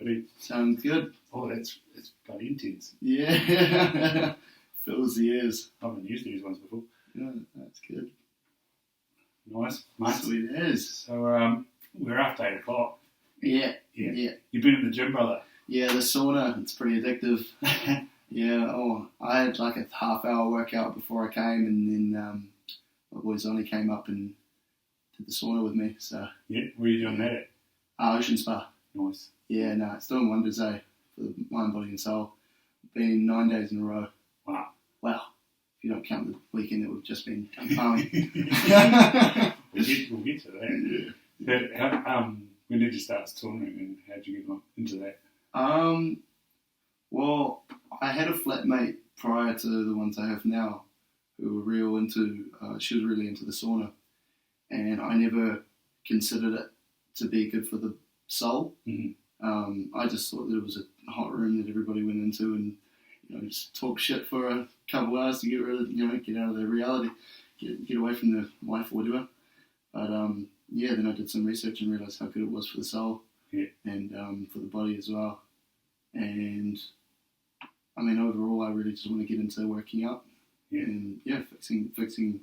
Really. Sounds good. Oh, it's bloody intense. Yeah. Fills the ears. I haven't used these ones before. Yeah, that's good. Nice. Nice. Sweet as. So, we're after 8 o'clock. Yeah. You've been in the gym, brother? Yeah, the sauna, it's pretty addictive. Yeah, I had like a half-hour workout before I came, and then my boys only came up and did the sauna with me. So Yeah, where are you doing that at? Ocean Spa. Nice. Yeah, no, it's doing wonders, for the mind, body and soul. Been 9 days in a row. Wow. If you don't count the weekend that we've just been farming. We'll get to that. Yeah. When did you start touring and how did you get into that? Well, I had a flatmate prior to the ones I have now who were she was really into the sauna, and I never considered it to be good for the soul. Mm-hmm. I just thought that it was a hot room that everybody went into and just talk shit for a couple of hours to get out of their reality, get away from their life or whatever. But then I did some research and realised how good it was for the soul, and for the body as well. And I mean, overall, I really just want to get into working out and fixing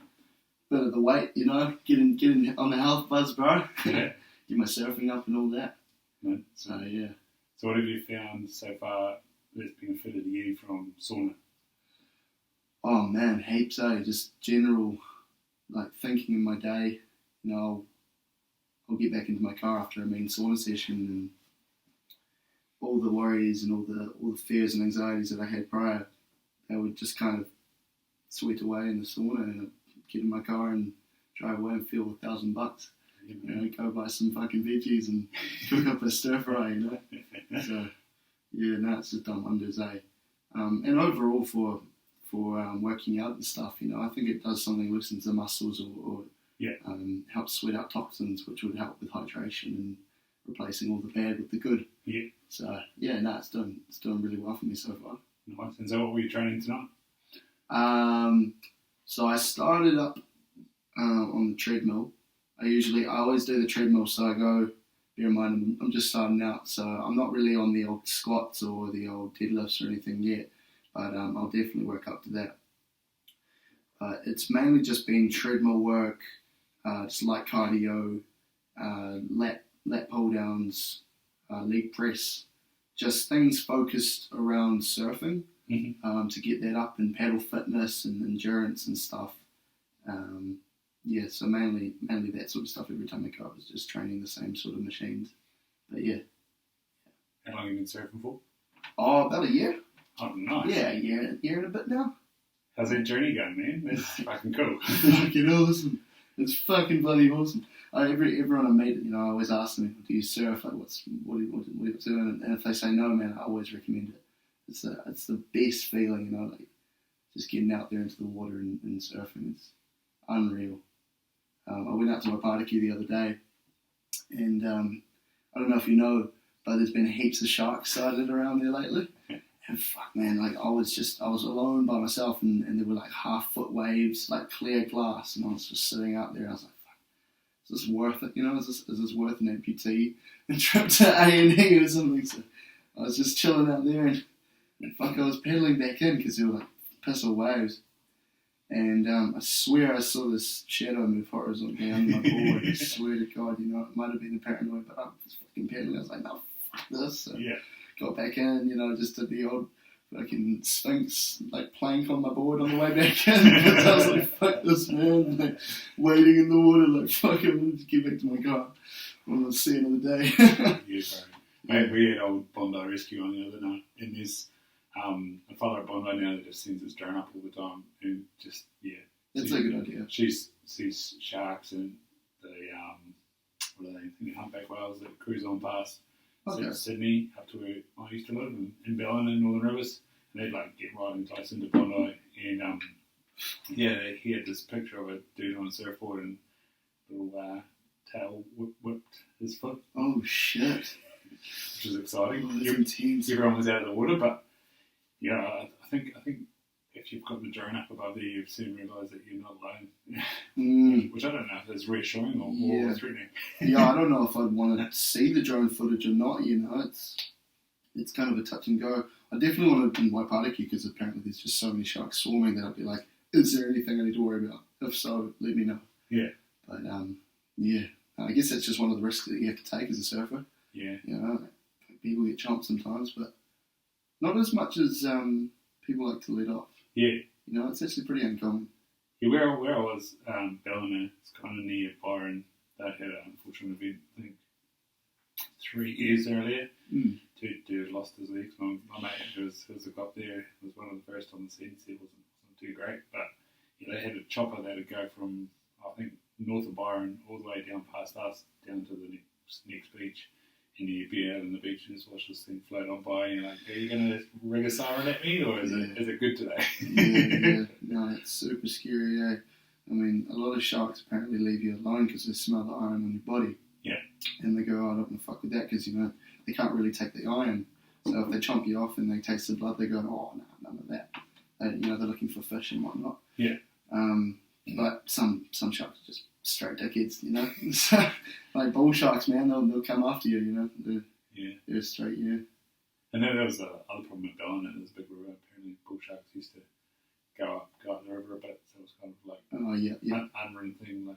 a bit of the weight, getting on the health buzz, bro. Yeah. Get my surfing up and all that. Right. So yeah. So what have you found so far that's benefited you from sauna? Oh man, heaps, just general, like thinking in my day. I'll get back into my car after a main sauna session, and all the worries and all the fears and anxieties that I had prior, they would just kind of sweat away in the sauna, and I'd get in my car and drive away and feel $1,000. Go buy some fucking veggies and cook up a stir fry, So it's just done wonders, and overall for working out and stuff, I think it does something, loosens the muscles or helps sweat out toxins, which would help with hydration and replacing all the bad with the good. Yeah. So it's doing really well for me so far. Nice. And so what were you training tonight? So I started up on the treadmill. I always do the treadmill, so I go, bear in mind I'm just starting out, so I'm not really on the old squats or the old deadlifts or anything yet, but I'll definitely work up to that. It's mainly just been treadmill work, just light cardio, lat pull downs, leg press, just things focused around surfing, to get that up, and paddle fitness and endurance and stuff. So mainly that sort of stuff. Every time I go up is just training the same sort of machines. But yeah. How long have you been surfing for? Oh, about a year. Oh, nice. Yeah, a year and a bit now. How's that journey going, man? That's fucking cool. Fucking awesome. It's fucking bloody awesome. Everyone I meet, I always ask them, do you surf? Like, what are you doing? And if they say no, man, I always recommend it. It's the best feeling, like just getting out there into the water and surfing. It's unreal. I went out to my barbecue the other day, and I don't know if you know, but there's been heaps of sharks sighted around there lately. And fuck, man, like I was alone by myself, and there were like 1/2-foot waves, like clear glass, and I was just sitting out there. I was like, fuck, is this worth it? Is this worth an amputee and trip to A&E or something? So I was just chilling out there, and fuck, I was paddling back in because there were like pissile waves. And I swear I saw this shadow move horizontally under my board. I swear to God, it might have been the paranoid, but I was fucking paddling. I was like, no, fuck this. So got back in, just did the old fucking Sphinx, like plank on my board on the way back in. Because I was like, fuck this, man. Like, waiting in the water, like, fuck, I'm going to get back to my car. I want to see another day. Mate, we had old Bondi Rescue on the other night, and there's a father at Bondi now that just sends his drone up all the time, and just that's a good idea. She sees sharks and the what are they? Humpback whales that cruise on past Sydney up to where I used to live in Bellin and Northern Rivers, and they'd like get right in close into Bondi, and he had this picture of a dude on a surfboard and little tail whipped his foot. Oh shit! Which was exciting. Oh, that's intense. Everyone was out of the water, but I think if you've got the drone up above there, you soon realise that you're not alone. Which I don't know if that's reassuring or threatening. I don't know if I'd want to see the drone footage or not. It's it's kind of a touch and go. I definitely want to in Waipariki because apparently there's just so many sharks swarming that I'd be like, is there anything I need to worry about? If so, let me know. Yeah. But yeah, I guess that's just one of the risks that you have to take as a surfer. Yeah. You know, people get chomped sometimes, but not as much as people like to let off. Yeah. You know, it's actually pretty uncommon. Yeah, where I was, Ballina, it's kind of near Byron. They had an unfortunate event, I think, 3 years earlier. Dude lost his legs. My mate who was up there was one of the first on the scene. He wasn't too great, but yeah, they had a chopper that would go from, I think, north of Byron all the way down past us, down to the next beach. And you'd be out on the beach and just watch this thing float on by, and you're like, are you going to rig a siren at me, or is it good today? Yeah. No, it's super scary, I mean, a lot of sharks apparently leave you alone because they smell the iron on your body. Yeah. And they go, oh, I don't want to fuck with that because, you know, they can't really take the iron. So if they chomp you off and they taste the blood, they go, oh, no, none of that. You know, they're looking for fish and whatnot. Yeah. But some sharks are just straight dickheads, you know. So, like bull sharks, man, they'll come after you, you know. They're straight, yeah. And then there was the other problem with Ballina. There's a big river. Apparently, bull sharks used to go up the river a bit. So it was kind of like an unrun thing, like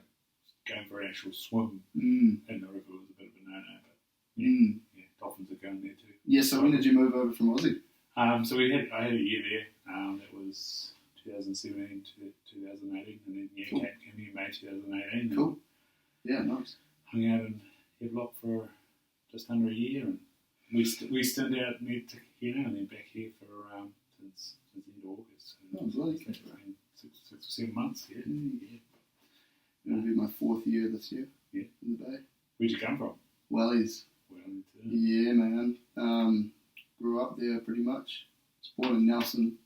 going for an actual swim in the river was a bit of a no-no. But yeah, dolphins are going there too. Yeah. So when did you move over from Aussie? So I had a year there. That was 2017 to 2018, and then Cool. came here May 2018. Cool. Yeah, nice. Hung out in Havelock for just under a year, and we stayed out near Tahina and then back here for since the end of August. So Oh, bloody it's been 6 or 7 months. Yeah. It'll be my 4th year this year. Yeah. In the Bay. Where'd you come from? Wellies. Wellington. Yeah, man. Grew up there pretty much. Was born in Nelson,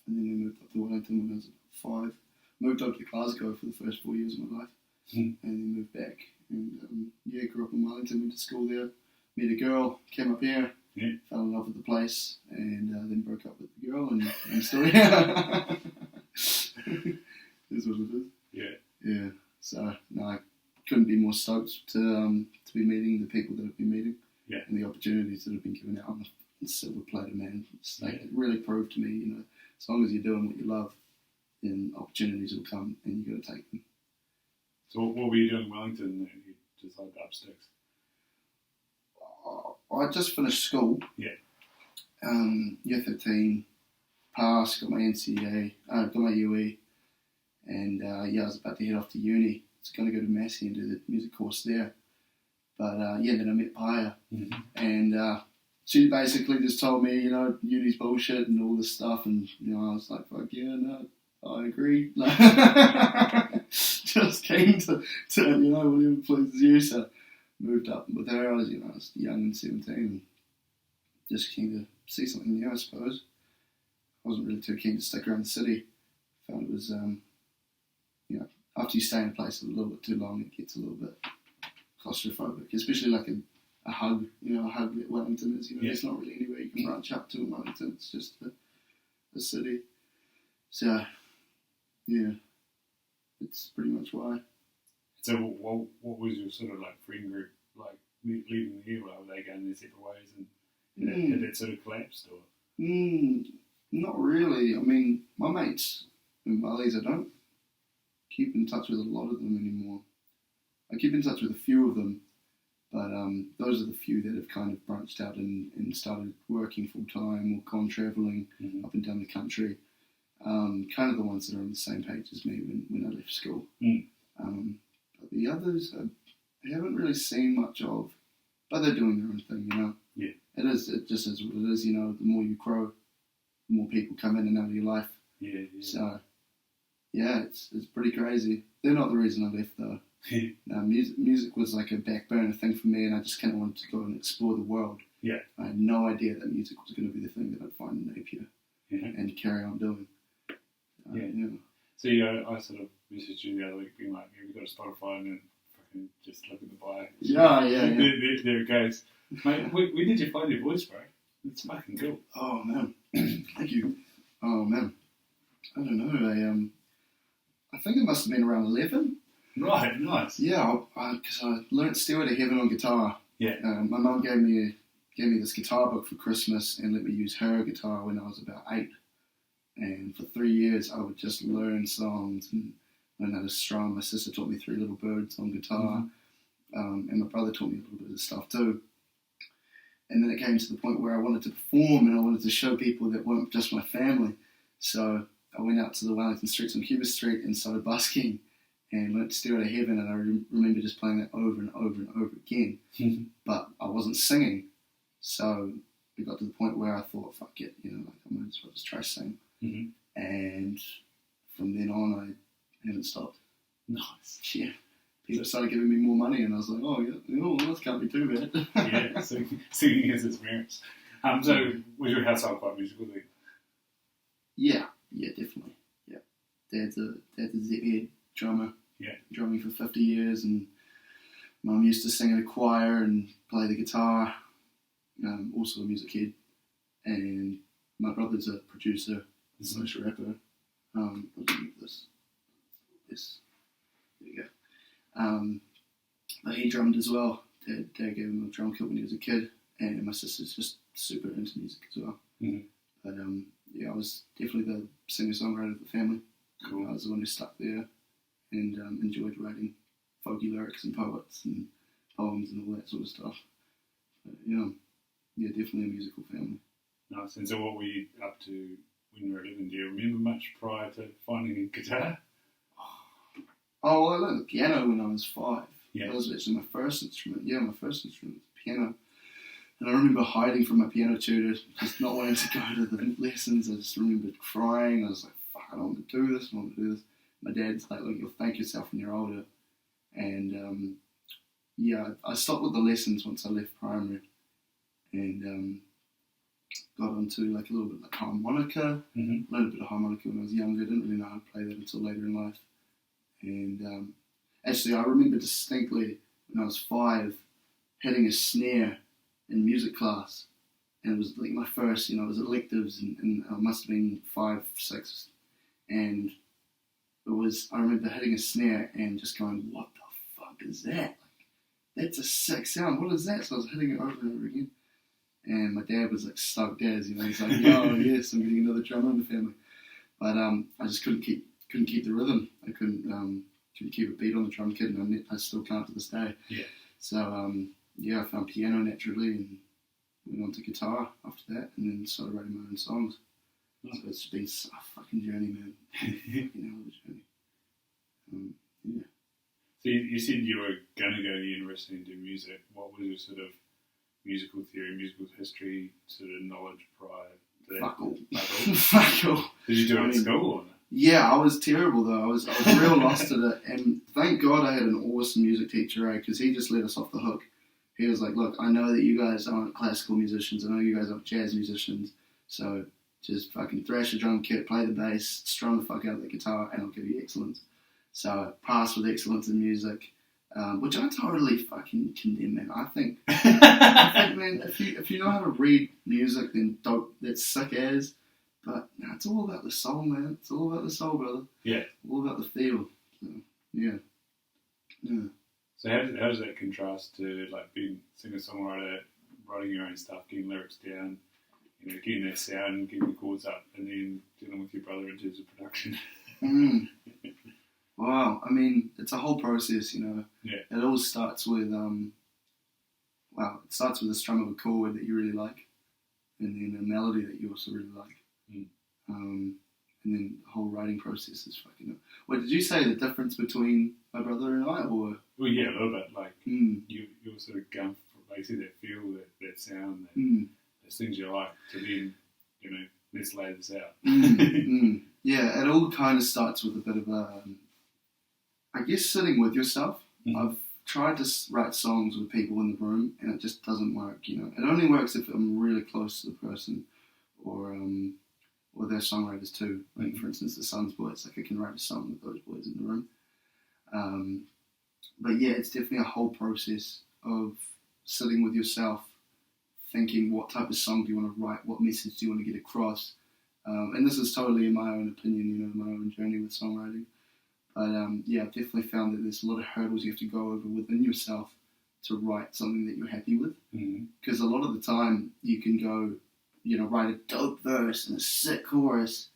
and then we moved up to Wellington when I was 5. Moved up to Glasgow for the first 4 years of my life, and then moved back. And grew up in Wellington, went to school there, met a girl, came up here, fell in love with the place, and then broke up with the girl, and I'm still here. Is what it is. Yeah. So no, I couldn't be more stoked to be meeting the people that I've been meeting, and the opportunities that have been given out on the silver platter, man. It's like, it really proved to me, you know, as long as you're doing what you love, then opportunities will come, and you got to take them. So what were you doing in Wellington? You decided to up sticks. I just finished school. Yeah. Year 13, passed, got my NCA, got my UE, and I was about to head off to uni. I was going to go to Massey and do the music course there. But then I met Paya, and she basically just told me, you know, uni's bullshit and all this stuff, and you know, I was like, fuck yeah, no, I agree. Just keen to you know, whatever pleases you. So moved up with her. I was young and 17, and just keen to see something new, I suppose. I wasn't really too keen to stick around the city. Found it was, after you stay in a place a little bit too long, it gets a little bit claustrophobic, especially like a hub, a hub that Wellington is. There's not really anywhere you can branch up to in Wellington. It's just a city. So, yeah, it's pretty much why. So what was your sort of like friend group like leaving the year? Were they going their separate ways, and had that sort of collapsed, or? Not really. I mean, my mates in Bali's, I don't keep in touch with a lot of them anymore. I keep in touch with a few of them, but those are the few that have kind of branched out and started working full time or gone travelling up and down the country. Kind of the ones that are on the same page as me when I left school. But the others I haven't really seen much of, but they're doing their own thing, you know. Yeah. It just is what it is, you know. The more you grow, the more people come in and out of your life. Yeah. So, yeah, it's pretty crazy. They're not the reason I left, though. No, music was like a back burner thing for me, and I just kind of wanted to go and explore the world. Yeah. I had no idea that music was going to be the thing that I'd find in Napier and carry on doing. Yeah. So I sort of messaged you the other week being like, yeah, we got a Spotify, and then fucking just look at the bio. Yeah. There it goes. Mate, where did you find your voice, bro? It's fucking cool. Oh, man. Thank you. Oh, man. I don't know. I think it must have been around 11. Right, nice. Yeah, because I learnt Stairway to Heaven on guitar. Yeah. My mum gave me gave me this guitar book for Christmas and let me use her guitar when I was about 8. And for 3 years, I would just learn songs and learn how to strum. My sister taught me Three Little Birds on guitar, and my brother taught me a little bit of stuff too. And then it came to the point where I wanted to perform and I wanted to show people that weren't just my family. So I went out to the Wellington Streets on Cuba Street and started busking and learned to Stairway to Heaven, and I remember just playing that over and over and over again. But I wasn't singing, so it got to the point where I thought, fuck it, I might as well just try singing. And from then on, I haven't stopped. Nice. Yeah. People started giving me more money, and I was like, oh, yeah, well, this can't be too bad. Yeah, singing has its merits. So, was your household quite musical then? Yeah, definitely. Yeah. Dad's a Z drummer. Yeah. Drumming for 50 years, and Mum used to sing in a choir and play the guitar. Also a music head. And my brother's a producer, slash rapper. This. There you go. But he drummed as well. Dad gave him a drum kit when he was a kid, and my sister's just super into music as well. But I was definitely the singer-songwriter of the family. Cool. I was the one who stuck there and enjoyed writing folky lyrics and poets and poems and all that sort of stuff. But definitely a musical family. Nice. And so what were you up to when you were 11? Do you remember much prior to finding a guitar? Oh, well, I learned the piano when I was 5. Yeah. That was actually my first instrument. Yeah, my first instrument was the piano. And I remember hiding from my piano tutor, just not wanting to go to the lessons. I just remembered crying. I was like, fuck, I don't want to do this, My dad's like, look, you'll thank yourself when you're older. And, I stopped with the lessons once I left primary. And got onto like a little bit like harmonica. Learned a bit of harmonica when I was younger. Didn't really know how to play that until later in life. And actually, I remember distinctly when I was 5 hitting a snare in music class, and it was like my first, it was electives, and I must have been 5, 6, and I remember hitting a snare and just going, what the fuck is that? Like, that's a sick sound. What is that? So I was hitting it over and over again, and my dad was like stoked as, he's like, oh yes, I'm getting another drummer in the family. But I just couldn't keep the rhythm. I couldn't keep a beat on the drum kit, and I still can't to this day. Yeah. So I found piano naturally and went on to guitar after that, and then started writing my own songs. So it's been a fucking journey, man. Fucking hell of a journey. Yeah. So you said you were going to go to university and do music. What was your sort of musical theory, musical history sort of knowledge prior to that? Fuck all. Fuck all. Did you do it at school or not? Yeah, I was terrible though. I was real lost at it, and thank God I had an awesome music teacher, because he just let us off the hook. He was like, look, I know that you guys aren't classical musicians, I know you guys aren't jazz musicians, so just fucking thrash a drum kit, play the bass, strum the fuck out of the guitar, and I'll give you excellence. So I passed with excellence in music, which I totally fucking condemn, man. I think man, if you know how to read music, then that's sick as. But it's all about the soul, man. It's all about the soul, brother. Yeah. All about the feel. So, yeah. So how does that contrast to like being singer-songwriter, writing your own stuff, getting lyrics down, getting that sound, getting the chords up, and then dealing with your brother in terms of production? Wow. I mean, it's a whole process, Yeah. It all starts with it starts with a strum of a chord that you really like, and then a melody that you also really like. And then the whole writing process is fucking up. What did you say, the difference between my brother and I, or? Well, yeah, a little bit. Like, you're sort of going for basically that feel, that sound, those things you like, to then, let's lay this out. Yeah, it all kind of starts with a bit of I guess sitting with yourself. I've tried to write songs with people in the room, and it just doesn't work, It only works if I'm really close to the person, or they're songwriters too. Like, for instance, the SUNZ boys. Like, I can write a song with those boys in the room. But yeah, it's definitely a whole process of sitting with yourself, thinking what type of song do you want to write, what message do you want to get across. And this is totally in my own opinion, my own journey with songwriting. But I've definitely found that there's a lot of hurdles you have to go over within yourself to write something that you're happy with. Mm-hmm. Because a lot of the time you can go, write a dope verse and a sick chorus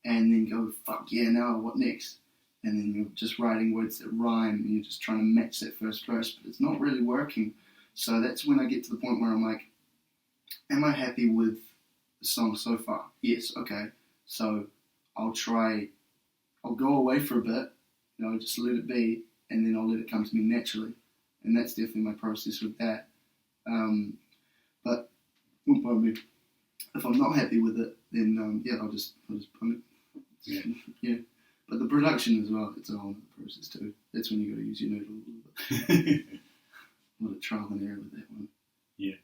and then go, fuck yeah, now what next? And then you're just writing words that rhyme and you're just trying to match that first verse, but it's not really working. So that's when I get to the point where I'm like, am I happy with the song so far? Yes, okay. So I'll go away for a bit, just let it be, and then I'll let it come to me naturally. And that's definitely my process with that. But, pardon me, if I'm not happy with it, then, I'll just put it. Yeah. But the production as well, it's a whole other process too. That's when you got to use your noodle a little bit. A lot of trial and error with that one. Yeah.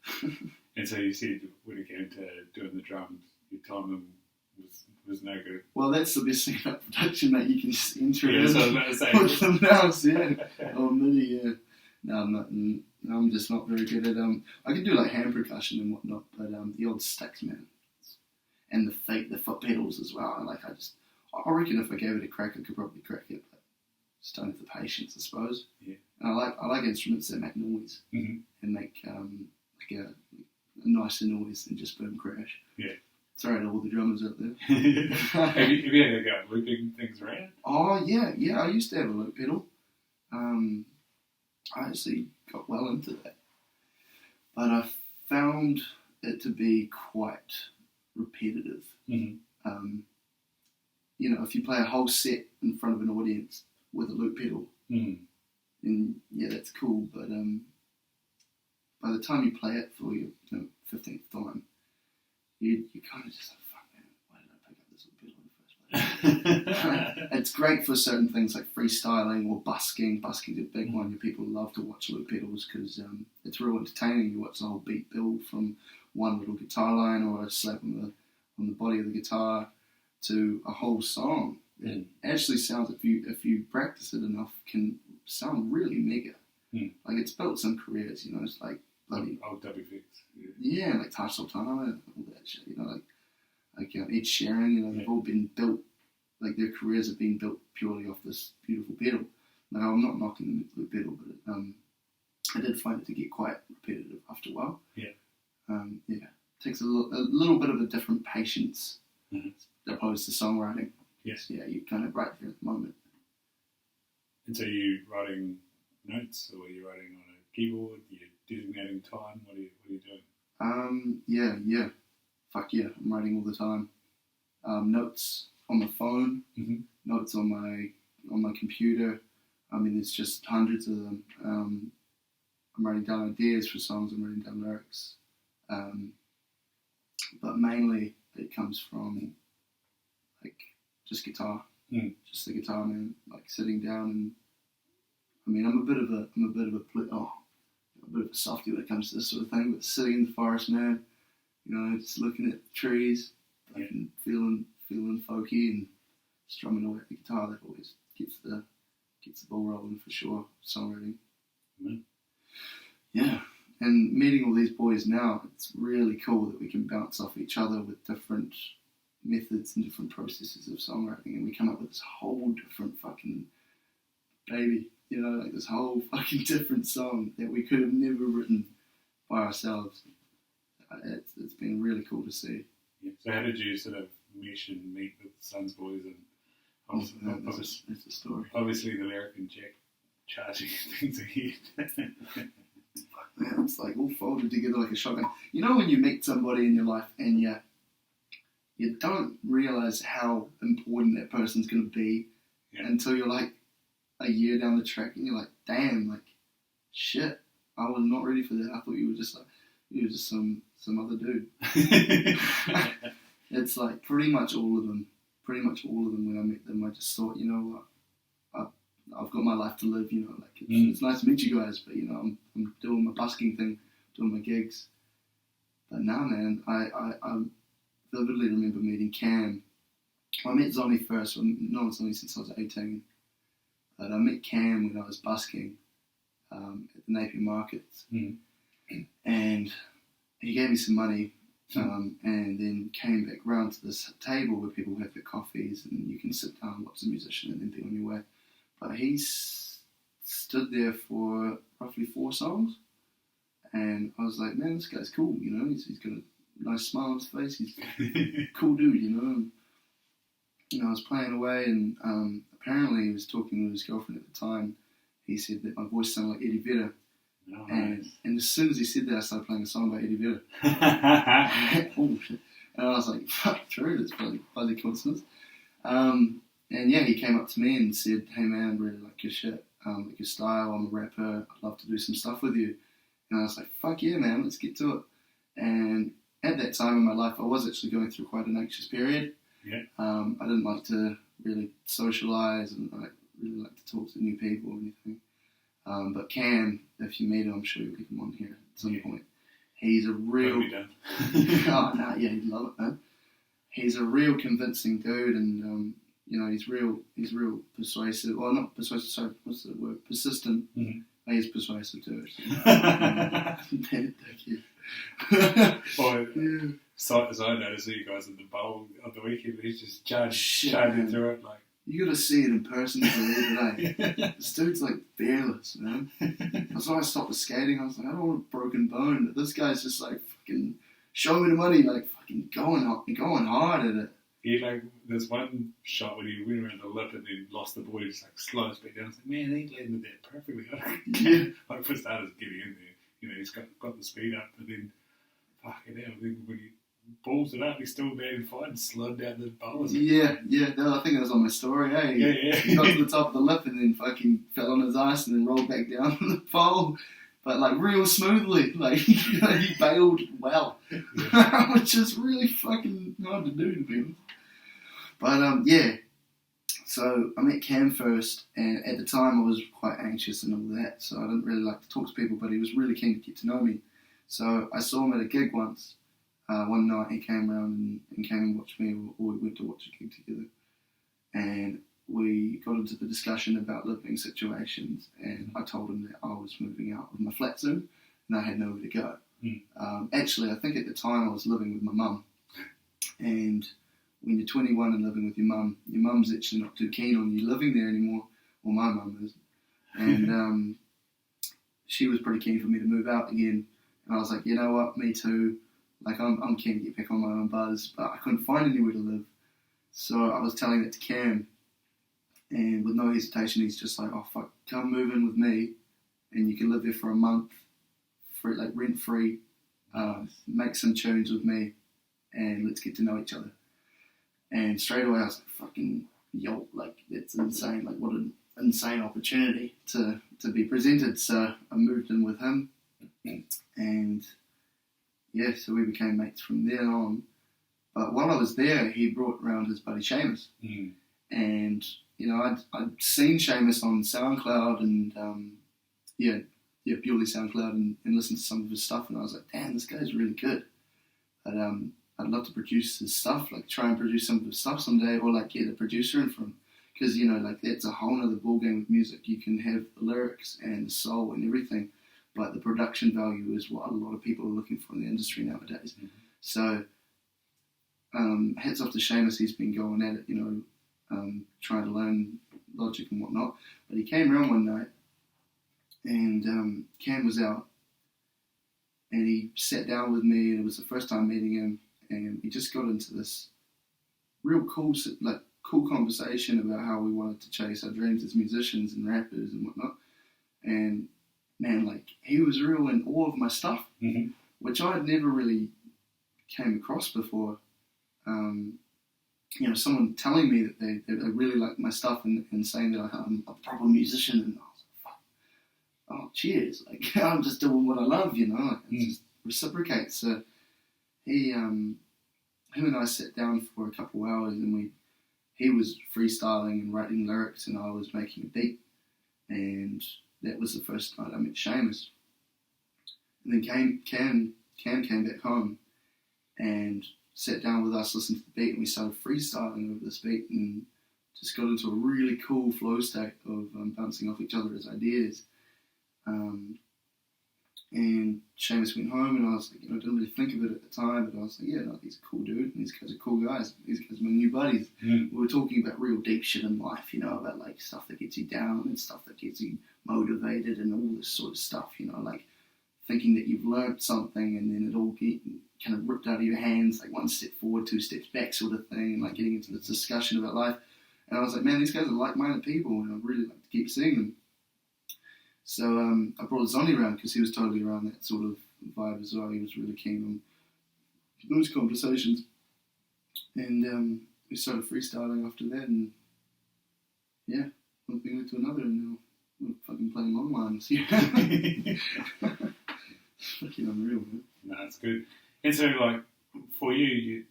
And so you said when it came to doing the drums, your timing was no good. Well, that's the best thing about production, mate. You can just enter it in. So I was about to say. Put them mouse, yeah. Oh, MIDI, yeah. No, I'm just not very good at I can do like hand percussion and whatnot, but the old sticks, man, and the foot pedals as well. I reckon if I gave it a crack, I could probably crack it, but just don't have the patience, I suppose. Yeah. And I like instruments that make noise and make like a nicer noise than just boom crash. Yeah. Sorry to all the drummers out there. have you had to go looping things around? Oh yeah. I used to have a loop pedal. I actually got well into that, but I found it to be quite repetitive. Mm-hmm. If you play a whole set in front of an audience with a loop pedal, then yeah, that's cool. But by the time you play it for your 15th time, you kind of just like, fuck man, why did I pick up this loop pedal in the first place? It's great for certain things like freestyling or busking. Busking's a big one. People love to watch loop pedals because it's real entertaining. You watch the whole beat build from one little guitar line or a slap on the body of the guitar to a whole song. It actually sounds, if you practice it enough, can sound really mega. Like it's built some careers, it's like bloody old WFX. Yeah, like Taj Sultana and all that shit. Like Ed Sheeran. They've all been built. Like their careers have been built purely off this beautiful pedal. Now I'm not knocking the pedal, but I did find it to get quite repetitive after a while. Yeah. It takes a little bit of a different patience opposed to songwriting. Yes. Yeah, you're kind of right there at the moment. And so you writing notes, or are you writing on a keyboard? You're designating time. What are you doing? Yeah. Fuck yeah, I'm writing all the time. Notes on my phone, notes on my computer. I mean, there's just hundreds of them. I'm writing down ideas for songs. I'm writing down lyrics. But mainly it comes from like just guitar, just the guitar, man. Like sitting down and I mean, I'm a bit of a softie when it comes to this sort of thing. But sitting in the forest, man, just looking at the trees, and feeling folky and strumming away at the guitar. That always gets the ball rolling for sure. Songwriting. Yeah. And meeting all these boys now, it's really cool that we can bounce off each other with different methods and different processes of songwriting, and we come up with this whole different fucking baby, like this whole fucking different song that we could have never written by ourselves. It's been really cool to see. Yeah. So how did you sort of mesh and meet with SUNZ boys? And that's a story. Obviously the lyric and Jack charging things ahead. Man, it's like all folded together like a shotgun. When you meet somebody in your life and you don't realise how important that person's going to be until you're like a year down the track and you're like, damn, like, shit, I was not ready for that. I thought you were just some other dude. It's like pretty much all of them when I met them, I just thought, what, I've got my life to live, it's nice to meet you guys, but I'm doing my busking thing, doing my gigs. But now, man, I vividly remember meeting Cam. I met Zonny first, known Zonny since I was 18. But I met Cam when I was busking at the Napier markets. And he gave me some money and then came back round to this table where people have their coffees and you can sit down, watch the musician and then be on your way. But he stood there for roughly 4 songs, and I was like, man, this guy's cool, you know, he's got a nice smile on his face, he's a cool dude, you know. And, you know, I was playing away, and apparently he was talking with his girlfriend at the time. He said that my voice sounded like Eddie Vedder. Nice. And as soon as he said that, I started playing a song by Eddie Vedder. Oh, shit. And I was like, fuck, true, that's bloody coincidence. And yeah, he came up to me and said, hey man, I really like your shit, like your style, I'm a rapper, I'd love to do some stuff with you. And I was like, fuck yeah man, let's get to it. And at that time in my life, I was actually going through quite an anxious period. Yeah. I didn't like to really socialise, and I really like to talk to new people or anything. But Cam, if you meet him, I'm sure you'll get him on here at some point. He's a real... oh, no, yeah, he'd love it, man. He's a real convincing dude, and, you know, he's real persuasive. Well, not persuasive, sorry, what's the word? Persistent. Mm-hmm. He's persuasive too, actually. Thank you. Well, yeah. So as I noticed you guys at the bowl on the weekend, he's just charging through it like... You gotta see it in person to believe it, eh? This dude's like fearless, man. That's why I stopped with skating. I was like, I don't want a broken bone. But this guy's just like fucking show me the money, like fucking going hard at it. He like there's one shot when he went around the lip and then lost the ball. He just like slows back down. I was like, man, he landed that perfectly. Yeah. Like for starters, getting in there, you know, he's got the speed up, but then fucking hell, then when he balls it up, he's still landing fine and slid down the bowls. Yeah. No, I think it was on my story, eh? Yeah. He got to the top of the lip and then fucking fell on his ice and then rolled back down the pole. But like real smoothly, like he bailed well, yeah. Which is really fucking hard to do, to be honest. But yeah, so I met Cam first, and at the time I was quite anxious and all that, so I didn't really like to talk to people, but he was really keen to get to know me. So I saw him at a gig once. One night he came around and came and watched me, or we went to watch a gig together, and we got into the discussion about living situations, and I told him that I was moving out of my flat soon, and I had nowhere to go. Actually, I think at the time I was living with my mum, and when you're 21 and living with your mum's actually not too keen on you living there anymore. Well, my mum is. And she was pretty keen for me to move out again. And I was like, you know what, me too. Like, I'm keen to get back on my own buzz, but I couldn't find anywhere to live. So I was telling that to Cam, and with no hesitation, he's just like, oh, fuck, come move in with me, and you can live there for a month, like rent-free, make some tunes with me, and let's get to know each other. And straight away I was like, fucking, yo, like, that's insane. Like, what an insane opportunity to be presented. So I moved in with him. And, yeah, so we became mates from then on. But while I was there, he brought around his buddy Seamus. And, you know, I'd seen Seamus on SoundCloud and, purely SoundCloud and listened to some of his stuff. And I was like, damn, this guy's really good. But, I'd love to produce his stuff, like try and produce some of his stuff someday, or like get a producer in from, because you know, like that's a whole other ballgame with music. You can have the lyrics and the soul and everything, but the production value is what a lot of people are looking for in the industry nowadays. So, hats off to Seamus. He's been going at it, you know, trying to learn Logic and whatnot. But he came around one night, and Cam was out, and he sat down with me, and it was the first time meeting him. And we just got into this real cool conversation about how we wanted to chase our dreams as musicians and rappers and whatnot. And man, like, he was real in awe of my stuff, which I had never really came across before. You know, someone telling me that they really liked my stuff and saying that I'm a proper musician, and I was like, fuck, oh, cheers. Like, I'm just doing what I love, you know, like, it just reciprocates. So him and I sat down for a couple of hours, and he was freestyling and writing lyrics, and I was making a beat, and that was the first night I met Seamus. And then Cam came back home and sat down with us, listened to the beat, and we started freestyling over this beat, and just got into a really cool flow state of bouncing off each other's ideas. And Seamus went home, and I was like, I didn't really think of it at the time, but I was like, yeah, no, he's a cool dude, and these guys are cool guys. These guys are my new buddies. Mm. We were talking about real deep shit in life, about like stuff that gets you down and stuff that gets you motivated and all this sort of stuff, like thinking that you've learnt something and then it all get kind of ripped out of your hands, like one step forward, two steps back sort of thing, and like getting into this discussion about life. And I was like, man, these guys are like-minded people, and I'd really like to keep seeing them. So I brought Zonny around because he was totally around that sort of vibe as well. He was really keen on those conversations. And we started freestyling after that, and yeah, one thing led to another, and now we're fucking playing long lines. Fucking unreal, man. No, it's good. And so, like, for you,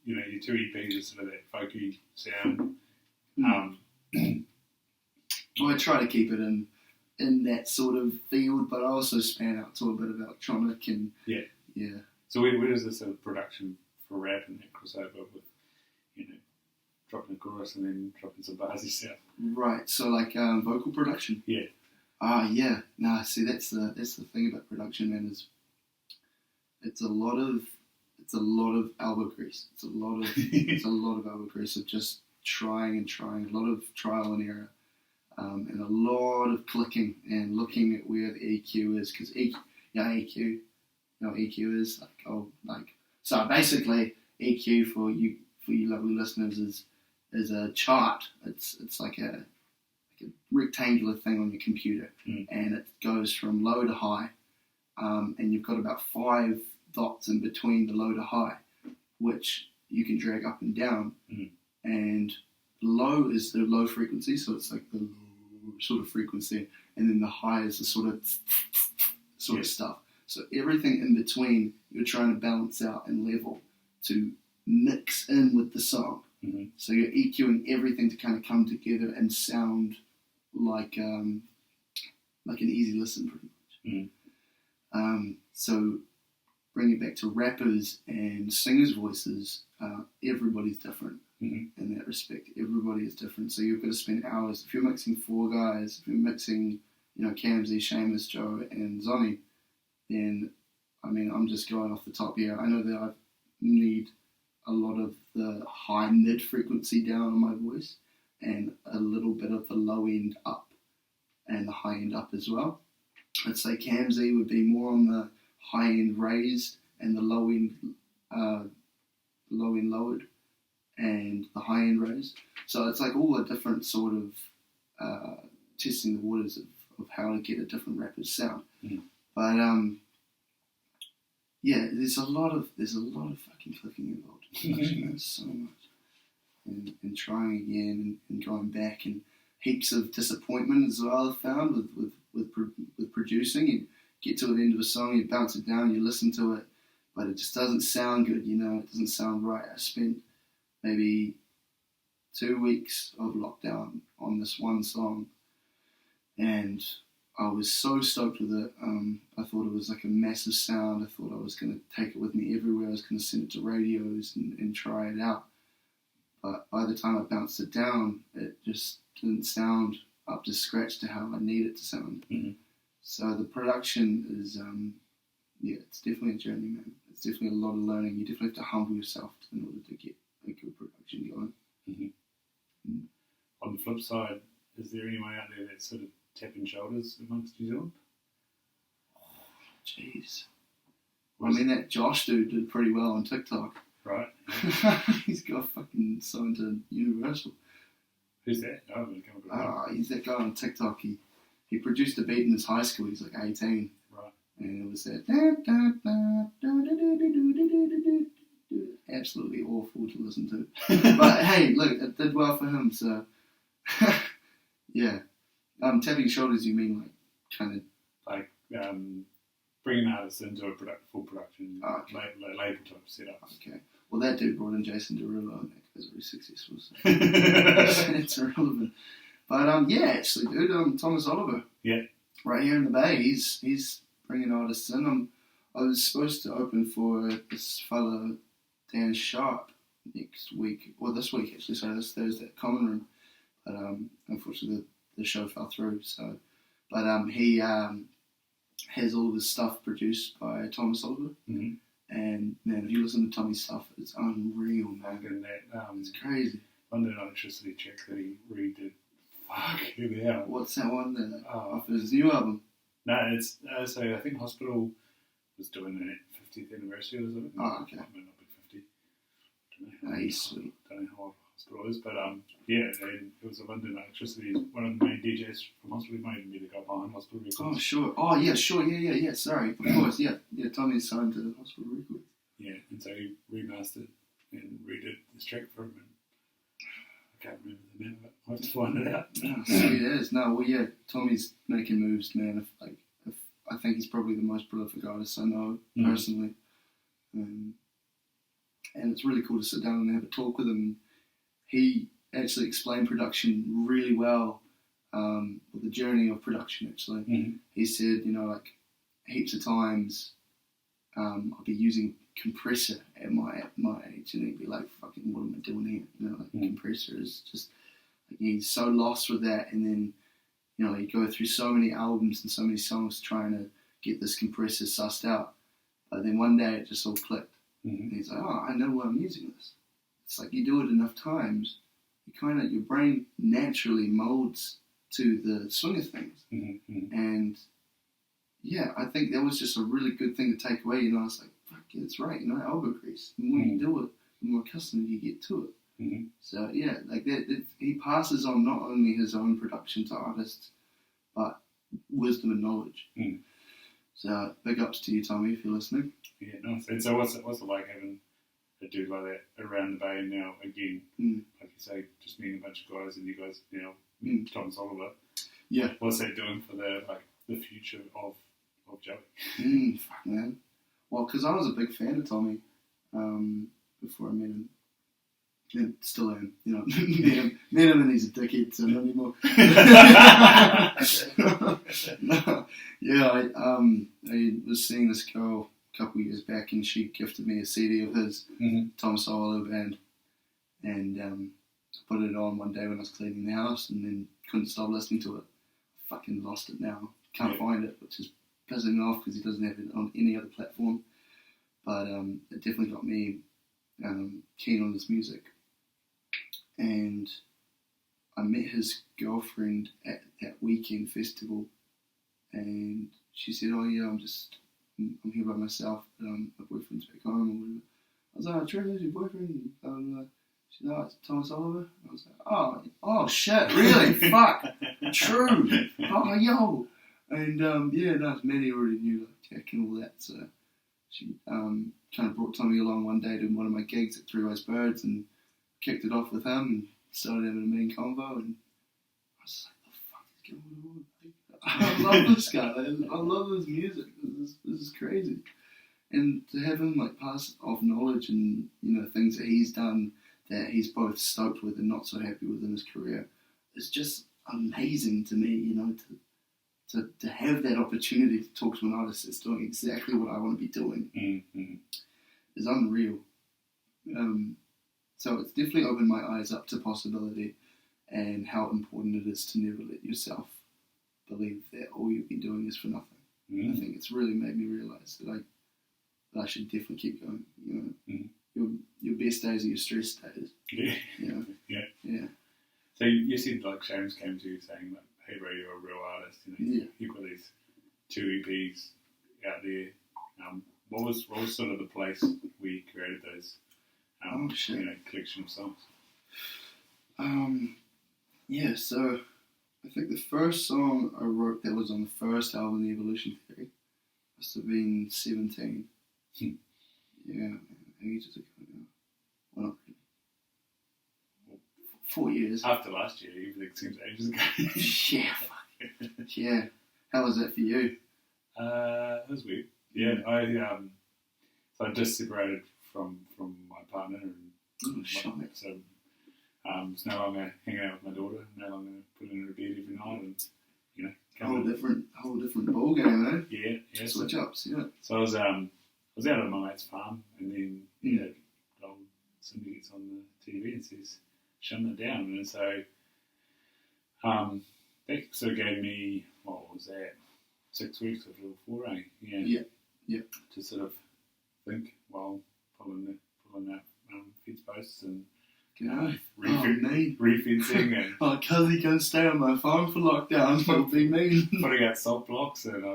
your two EPs are sort of that folky sound. I try to keep it in that sort of field, but I also span out to a bit of electronic and yeah. Yeah. So where does this sort of production for rap and that crossover with, dropping a chorus and then dropping some bassy stuff? Right. So like vocal production. Yeah. Yeah. No, see, that's the thing about production, man. Is it's a lot of elbow grease. It's a lot of elbow grease of just trying, a lot of trial and error. And a lot of clicking and looking at where the EQ is, because EQ, EQ is so basically EQ for you lovely listeners is a chart. It's like a rectangular thing on your computer, and it goes from low to high, and you've got about 5 dots in between the low to high, which you can drag up and down, and low is the low frequency, so it's like the low sort of frequency, and then the high is the sort of stuff. So everything in between you're trying to balance out and level to mix in with the song. Mm-hmm. So you're EQing everything to kind of come together and sound like an easy listen, pretty much. So bring it back to rappers and singers' voices. Everybody's different. In that respect, everybody is different. So you've got to spend hours. If you're mixing 4 guys, if you're mixing, Camzy, Seamus, Joe, and Zonny, then, I'm just going off the top here. I know that I need a lot of the high mid frequency down on my voice, and a little bit of the low end up, and the high end up as well. I'd say Camzy would be more on the high end raised and the low end lowered, and the high end raised. So it's like all the different sort of testing the waters of how to get a different rapper's sound. But there's a lot of fucking clicking involved in production. There's so much, and trying again and going back, and heaps of disappointment as well. I've found with producing. You get to the end of a song, you bounce it down, you listen to it, but it just doesn't sound good. It doesn't sound right. I spent maybe 2 weeks of lockdown on this one song, and I was so stoked with it. I thought it was like a massive sound. I thought I was going to take it with me everywhere. I was going to send it to radios and try it out. But by the time I bounced it down, it just didn't sound up to scratch to how I need it to sound. So the production is, it's definitely a journey, man. It's definitely a lot of learning. You definitely have to humble yourself in order to get a good production going. On the flip side, is there anyone out there that's sort of tapping shoulders amongst New Zealand? Jeez. That Josh dude did pretty well on TikTok. Right. He's got fucking signed to Universal. Who's that? I haven't come across he's that guy on TikTok. He produced a beat in his high school. He's like 18. Right. And it was that. Absolutely awful to listen to. But hey, look, it did well for him, so. Yeah. Tapping shoulders, you mean like kind of. Like bringing artists into a full production, label type setup. Okay. Well, that dude brought in Jason Derulo, and that was very successful. So it's irrelevant. But actually, dude, Thomas Oliver. Yeah. Right here in the Bay, he's bringing artists in. I was supposed to open for this fella Dan Sharp next week, or this week actually. So this Thursday at Common Room, but unfortunately the show fell through. So, but he has all this stuff produced by Thomas Oliver. Mm-hmm. And man, if you listen to Tommy's stuff, it's unreal, man. And that, It's crazy. London Electricity check that he redid. Fuck, who the hell? What's that one that off his new album? No, it's so I think Hospital was doing their 50th anniversary or something. Oh, okay. It might not be 50. Don't know. He's sweet. Don't know how old Hospital is, but yeah, it was a London Electricity. One of the main DJs from Hospital. He might even be the guy behind Hospital Records. Oh, sure. Oh, yeah, sure. Yeah. Sorry, of course. Yeah. Tommy's signed to Hospital Records. Yeah, and so he remastered and redid this track for him. And I can't remember the name of it. I have to find it out. Oh, sweet as. No, well, yeah, Tommy's making moves, man. I think he's probably the most prolific artist I know personally. And it's really cool to sit down and have a talk with him. He actually explained production really well, the journey of production, actually. Mm-hmm. He said, like, heaps of times I'll be using compressor at my age, and he'd be like, fucking, what am I doing here? Compressor is just, he's so lost with that, and then, you go through so many albums and so many songs trying to get this compressor sussed out, but then one day it just all clicked. Mm-hmm. And he's like, oh, I know why I'm using this. It's like you do it enough times, your brain naturally molds to the swing of things. Mm-hmm. And yeah, I think that was just a really good thing to take away. I was like, fuck yeah, that's right. elbow grease. The more you do it, the more accustomed you get to it. Mm-hmm. So yeah, like that, he passes on not only his own production to artists, but wisdom and knowledge. Mm. So big ups to you, Tommy, if you're listening. Yeah, nice. And so what's it like having a dude like that around the bay now again? Like you say, just meeting a bunch of guys, and you guys, Thomas Oliver. Yeah. What's that doing for the future of Joey? Fuck, man. Well, because I was a big fan of Tommy before I met him. And still am, met him and he's a dickhead, so not anymore. No, yeah, I was seeing this girl a couple of years back, and she gifted me a CD of his, Thomas Oliver Band, and I put it on one day when I was cleaning the house, and then couldn't stop listening to it. Fucking lost it now. Can't find it, which is pissing me off because he doesn't have it on any other platform. But it definitely got me keen on his music. And I met his girlfriend at that weekend festival, and she said, oh yeah, I'm here by myself, but my boyfriend's back home or whatever. I was like, oh, Trevor, who's your boyfriend? She said, oh, it's Thomas Oliver. I was like, oh shit, really? Fuck, true. Oh, yo. And Maddie already knew Tech and all that, so she kind of brought Tommy along one day to one of my gigs at Three Wise Birds, and kicked it off with him and started having a main convo, and I was like, the fuck is going on? I love this guy. I love his music. This is crazy. And to have him pass off knowledge and things that he's done that he's both stoked with and not so happy with in his career, is just amazing to me, to have that opportunity to talk to an artist that's doing exactly what I want to be doing is unreal. So it's definitely opened my eyes up to possibility and how important it is to never let yourself believe that all you've been doing is for nothing. I think it's really made me realise that I should definitely keep going. Your best days are your stress days. Yeah. So you said James came to you saying hey bro, you're a real artist. You've got these 2 EPs out there. What was sort of the place where you created those? Collection of songs. So I think the first song I wrote that was on the first album, The Evolution Theory, must have been 17. Yeah, ages ago now. Well, not really. 4 years. After last year, everything seems ages ago. Yeah, fuck. Yeah. How was that for you? It was weird. Yeah, so I just separated from my partner, and so it's no longer hanging out with my daughter, no longer putting her to bed every night, and whole different ball game, eh? Yeah. Switch ups, yeah. So I was out on my mate's farm, and then old Cindy gets on the TV and says, "Shutting it down," and so that sort of gave me, what was that? 6 weeks of little foray. Yeah. To sort of think while pulling that fence posts and refencing and cuz he can't stay on my farm for lockdown. It'll be mean. putting out salt blocks, and I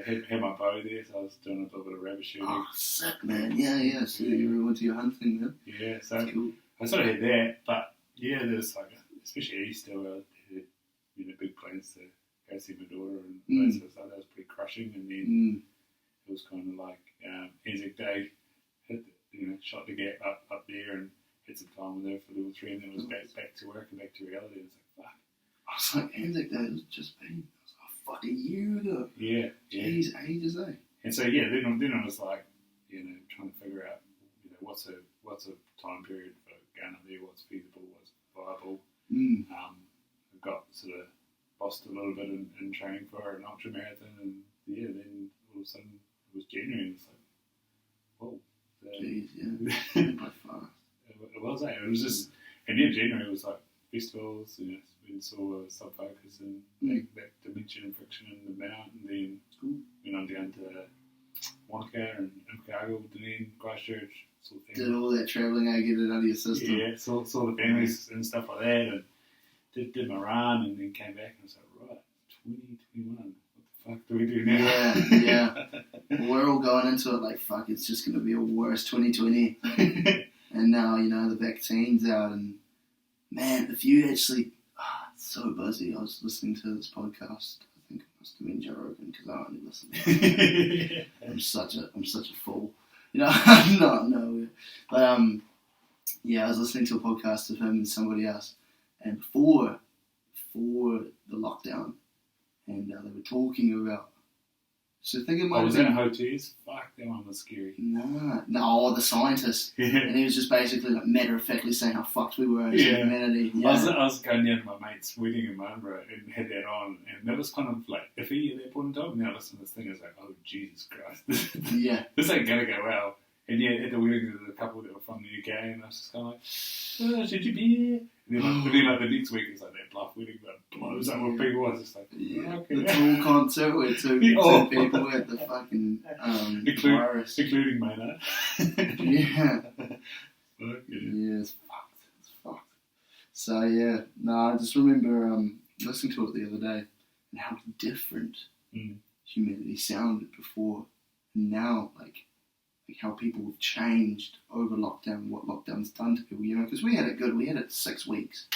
had my bow there, so I was doing a little bit of rabbit shooting. Oh, sick, man. Yeah. So you were into your hunting, man. Yeah, so That's cool. I sort of had that, but yeah, there's like, especially Easter, I had big plans to go see my daughter and that sort of stuff. That was pretty crushing, and then it was kind of like Anzac Day, shot the gap up there and had some time with her for little 3, and then it was back to work and back to reality. And it's like, fuck. I was like, Anzac Day has just been fucking year ago. Yeah. Jeez, ages, eh? And so then I was like, trying to figure out, what's a time period for going up there, what's feasible, what's viable. I got sort of bossed a little bit in training for an ultra marathon, and then all of a sudden it was January, and it's like, whoa. Jeez, yeah. By far. It was, eh? It was just, and yeah, January was like festivals, we saw a sub-focus in that dimension and friction in the mount, and then went on down to Wanaka and Invercargill, Dunedin, Christchurch, sort of thing. Did all that travelling, get it out of your system. Yeah, saw the families and stuff like that, and did my run, and then came back and I was like, right, 2021, what the fuck do we do now? Yeah. We're all going into it like, fuck, it's just going to be a worse 2020. And now, the vaccine's out, and man, if you actually, it's so buzzy. I was listening to this podcast. I think it must have been Joe Rogan, because I only listen to it. I'm such a fool. No. But I was listening to a podcast of him and somebody else, and before the lockdown, and they were talking about. So I think it might have was been. that Hotels? Fuck, that one was scary. No, the scientist. Yeah. And he was just basically like matter-of-factly saying how fucked we were as humanity. Yeah. I was going down to my mate's wedding in Marlborough and had that on, and that was kind of like iffy at that point in time. Now listen to this thing, it's like, oh Jesus Christ. Yeah. This ain't gonna go well. And yeah, at the wedding there was a couple that were from the UK, and I was just kind of like, should you be here? And then like the next week it's like that bluff wedding that blows up with people. I was just like, okay. The tool concert with two people at the fucking virus. Including Maynard. Yeah. Fuck yeah. Yeah, it's fucked. So I just remember listening to it the other day and how different humanity sounded before and now, like how people have changed over lockdown, what lockdown's done to people, because we had it good. We had it 6 weeks,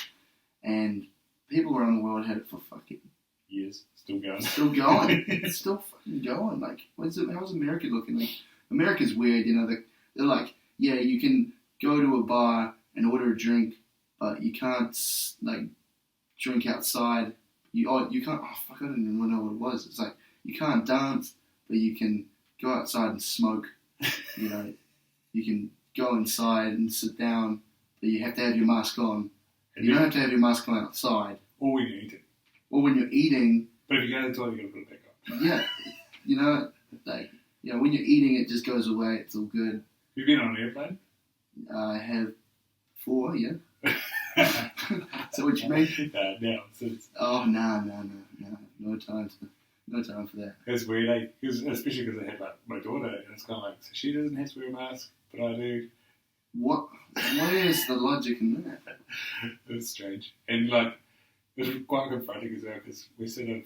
and people around the world had it for fucking years. Still going. It's still fucking going. Like, how's America looking? Like, America's weird, they're like, yeah, you can go to a bar and order a drink, but you can't, like, drink outside. You can't, I don't even know what it was. It's like, you can't dance, but you can go outside and smoke. You can go inside and sit down, but you have to have your mask on. You don't have to have your mask on outside. Or when you're eating. Or when you're eating. But if you go to the toilet, you got to put it back on. Yeah. When you're eating, it just goes away. It's all good. You've been on an airplane? I have 4, yeah. Is that what you mean? No. Oh, no. No time for that. It's weird, especially because I had my daughter, and it's kind of like, so she doesn't have to wear a mask, but I do. What is the logic in that? It's strange. And it was quite confronting as well, because we sort of,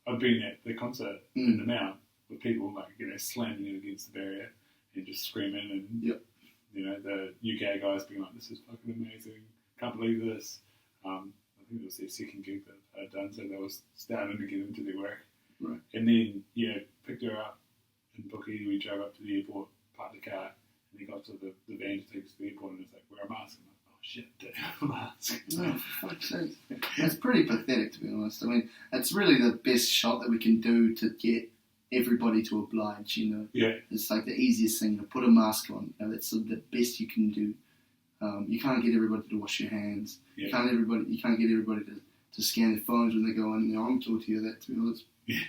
I've been at the concert in the Mount with people, slamming it against the barrier and just screaming, and, the UK guys being like, this is fucking amazing, can't believe this. I think it was their second gig that I'd done, so they was starting to get into their work. Right. And then, picked her up in Bookie, we drove up to the airport, parked the car, and he got to the van to take us to the airport, and it's like, wear a mask. I'm like, oh shit, don't have a mask. No, for fuck's sake. That's pretty pathetic, to be honest. I mean, it's really the best shot that we can do to get everybody to oblige, Yeah. It's like the easiest thing, to put a mask on. That's the best you can do. You can't get everybody to wash your hands. Yeah. You can't get everybody to scan their phones when they go in. I'm guilty of that, to be honest. Yeah.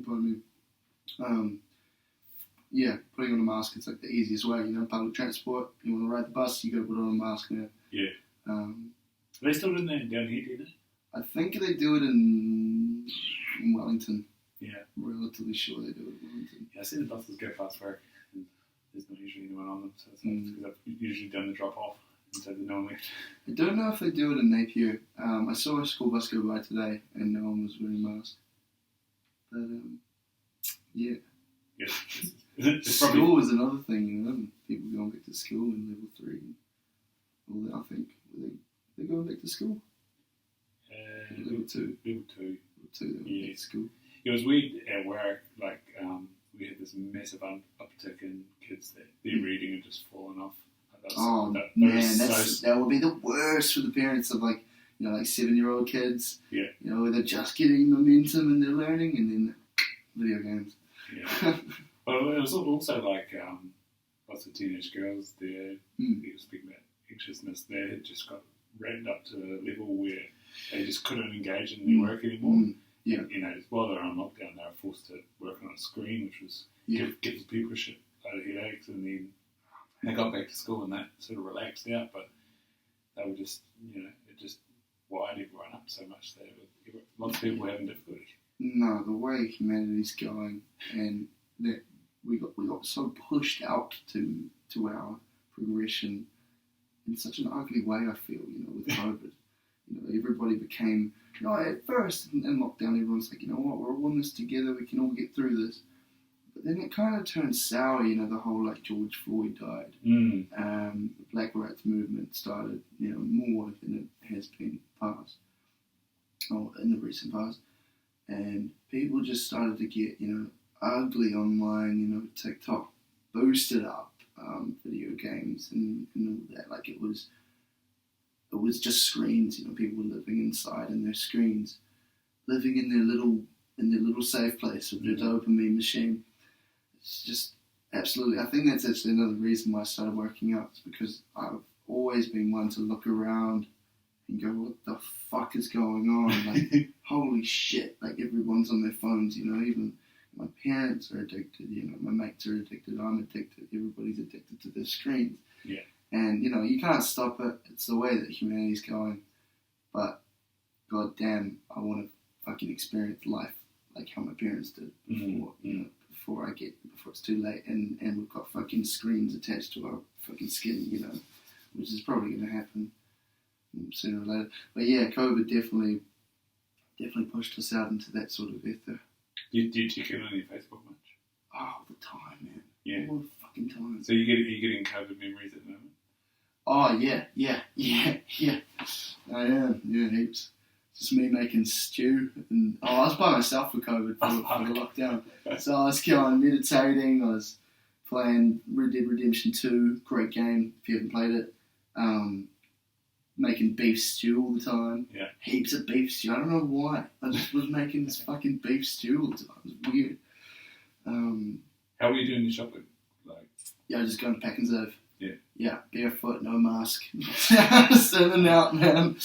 Pardon me. Putting on a mask, it's like the easiest way. Public transport, you want to ride the bus, you got to put on a mask now. Yeah. They still doing that down here, do they? I think they do it in in Wellington. Yeah. Relatively sure they do it in Wellington. Yeah, I see the buses go past work, and there's not usually anyone on them, so it's because I've usually done the drop off instead of no one left. I don't know if they do it in Napier. I saw a school bus go by today, and no one was wearing masks. But yeah. School is another thing, people going back to school in level 3 and all that. I think they're going back to school. Level 2. Level 2. They went back to school. It was weird at work. Like we had this massive uptick in kids that their reading had just fallen off. That would be the worst for the parents of like 7-year-old kids. Yeah. Where they're just getting momentum in their learning, and then video games. Yeah. Well, it was also like lots of teenage girls there. Speaking about anxiousness, they had just got ramped up to a level where they just couldn't engage in their work anymore. Yeah. While they're on lockdown, they were forced to work on a screen, which was gives people shit out of headaches, and then they got back to school and that sort of relaxed out, but they were just, it just wired everyone up so much that lots of people were having difficulty. No, the way humanity's going, and that we got so pushed out to our progression in such an ugly way, I feel, with COVID. Everybody became, at first in lockdown, everyone's like, what, we're all in this together, we can all get through this. But then it kind of turned sour, the whole, like, George Floyd died. The Black Rights Movement started, more than it has been past, or in the recent past. And people just started to get, ugly online, TikTok boosted up video games and all that. Like, it was just screens, people were living inside in their screens, living in their little safe place with their dopamine machine. It's just absolutely, I think that's actually another reason why I started working out. It's because I've always been one to look around and go, what the fuck is going on? Like, holy shit, like everyone's on their phones, even my parents are addicted, my mates are addicted, I'm addicted, everybody's addicted to their screens. Yeah. And, you can't stop it. It's the way that humanity's going. But, goddamn, I want to fucking experience life like how my parents did before, before it's too late. And we've got fucking screens attached to our fucking skin, which is probably going to happen sooner or later. But yeah, COVID definitely pushed us out into that sort of ether. Do you check in on your Facebook much? All the time, man. Yeah. All the fucking time. So are you getting COVID memories at the moment? Oh, yeah. I am, heaps. Just me making stew. And I was by myself for COVID, for the lockdown. So I was going meditating, I was playing Red Dead Redemption 2, great game, if you haven't played it. Making beef stew all the time. Yeah. Heaps of beef stew. I don't know why. I just was making this fucking beef stew all the time. It was weird. How were you doing your shopping? I just going to Pack and Serve. Yeah. Yeah, barefoot, no mask. Standing out, man.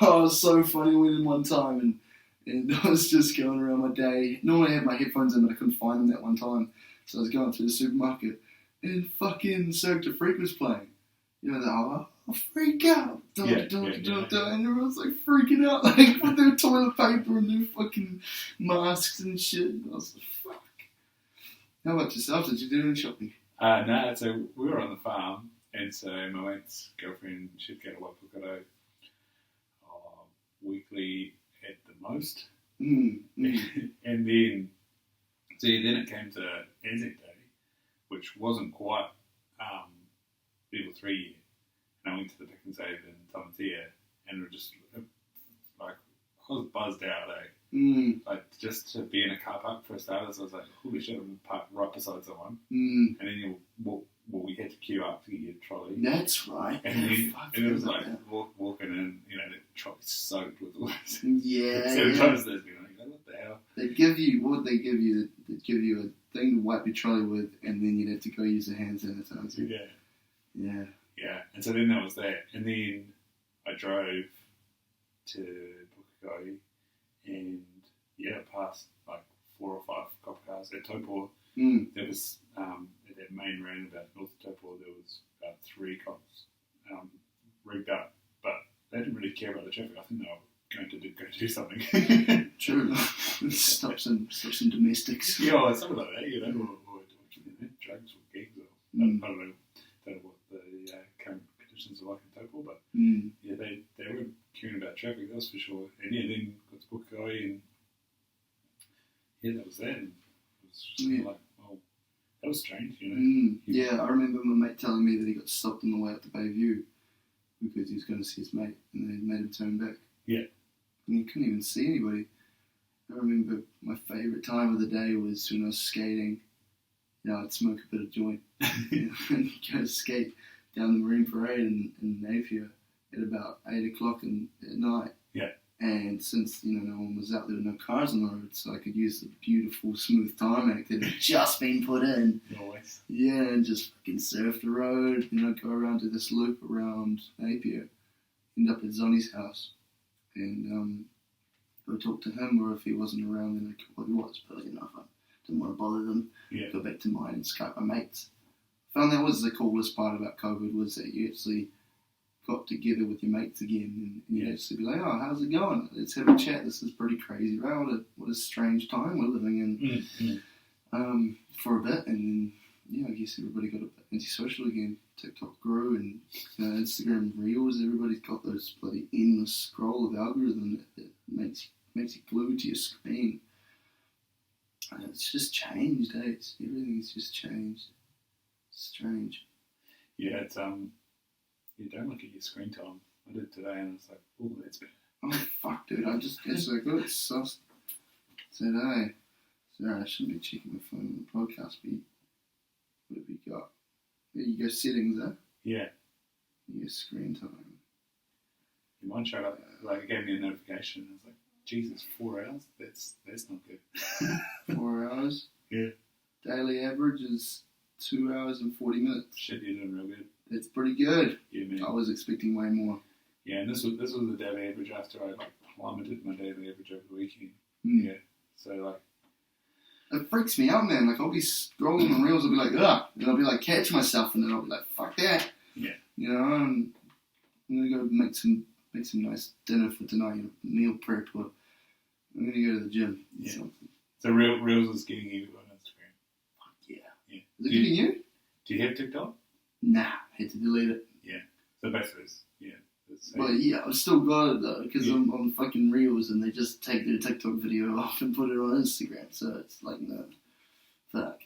Oh, it was so funny. We went in one time and I was just going around my day. Normally I had my headphones in, but I couldn't find them that one time. So I was going through the supermarket and fucking Cirque du Freak was playing. I'll freak out. And everyone's like freaking out, like with their toilet paper and their fucking masks and shit. And I was like, fuck. How about yourself? Did you do any shopping? No, so we were on the farm, and so my mate's girlfriend, she'd get a Wapukaro weekly at the most. And then it came to Anzac Day, which wasn't quite level 3 yet. And I went to the Pick and Save in Tomatia, and it was just like, I was buzzed out, Like, just to be in a car park for starters, I was like, holy shit, I'm parked right beside someone. And then we had to queue up to get your trolley. That's right. And it was like walking in, the trolley's soaked with water. Yeah. Sometimes they'd be like, what the hell? They'd give you a thing to wipe your trolley with, and then you'd have to go use a hand sanitizer. Yeah. Yeah, and so then that was that. And then I drove to Pukekohe and, past like 4 or 5 cop cars at Taupo. There was, at that main roundabout north of Taupo, there was about 3 cops rigged up. But they didn't really care about the traffic. I think they were going to go do something. True. Yeah, something like that, or drugs or gigs, or I don't know what the current conditions are like in Taupo, but yeah, they were caring about traffic, that's for sure. And yeah, then got to Pukekohe, and yeah, that was that. And it was just kind of like, oh, that was strange, Yeah, I remember my mate telling me that he got stopped on the way up to Bayview because he was going to see his mate, and they made him turn back. Yeah. And he couldn't even see anybody. I remember my favourite time of the day was when I was skating. I'd smoke a bit of joint and go skate down the Marine Parade in Napier at about 8 o'clock at night. Yeah. And since, no one was out there with no cars on the road, so I could use the beautiful smooth tarmac that had just been put in. Always. Yeah, and just fucking surf the road, go around to this loop around Napier, end up at Zonnie's house, and go talk to him, or if he wasn't around, then he was, but I didn't want to bother them. Yeah. Go back to mine and Skype my mates. Found that was the coolest part about COVID, was that you actually got together with your mates again, and you actually be like, oh, how's it going? Let's have a chat. This is pretty crazy, right? What a strange time we're living in. For a bit, and then I guess everybody got a bit antisocial again. TikTok grew, and Instagram Reels. Everybody's got those bloody endless scroll of algorithm that makes you glued to your screen. And it's just changed, eh? Everything's just changed. It's strange. Yeah, it's you don't look at your screen time. I did today, and it's like, oh, that's bad. Oh fuck, dude! It's like, oh, it's sus today. Sorry, I shouldn't be checking my phone on the podcast feed. What have we got? There you go, settings, eh? Yeah. Your screen time. You might show up, like, it gave me a notification. I was like, Jesus, 4 hours? That's not good. 4 hours? Yeah. Daily average is 2 hours and 40 minutes. Shit, you're doing real good. That's pretty good. Yeah, man. I was expecting way more. Yeah, and this was the daily average after I plummeted my daily average over the weekend. Mm. Yeah. So it freaks me out, man. Like, I'll be scrolling on Reels, I'll be like, ugh, and I'll be like, catch myself, and then I'll be like, fuck that. Yeah. And I'm gonna go make some nice dinner for tonight, meal prep, or I'm gonna go to the gym. Yeah. So Reels is getting you on Instagram. Fuck yeah. Yeah. Is it getting you? Do you have TikTok? Nah, had to delete it. Yeah. So basically, But yeah, I've still got it though, because I'm on fucking Reels and they just take their TikTok video off and put it on Instagram, so it's like, no, fuck.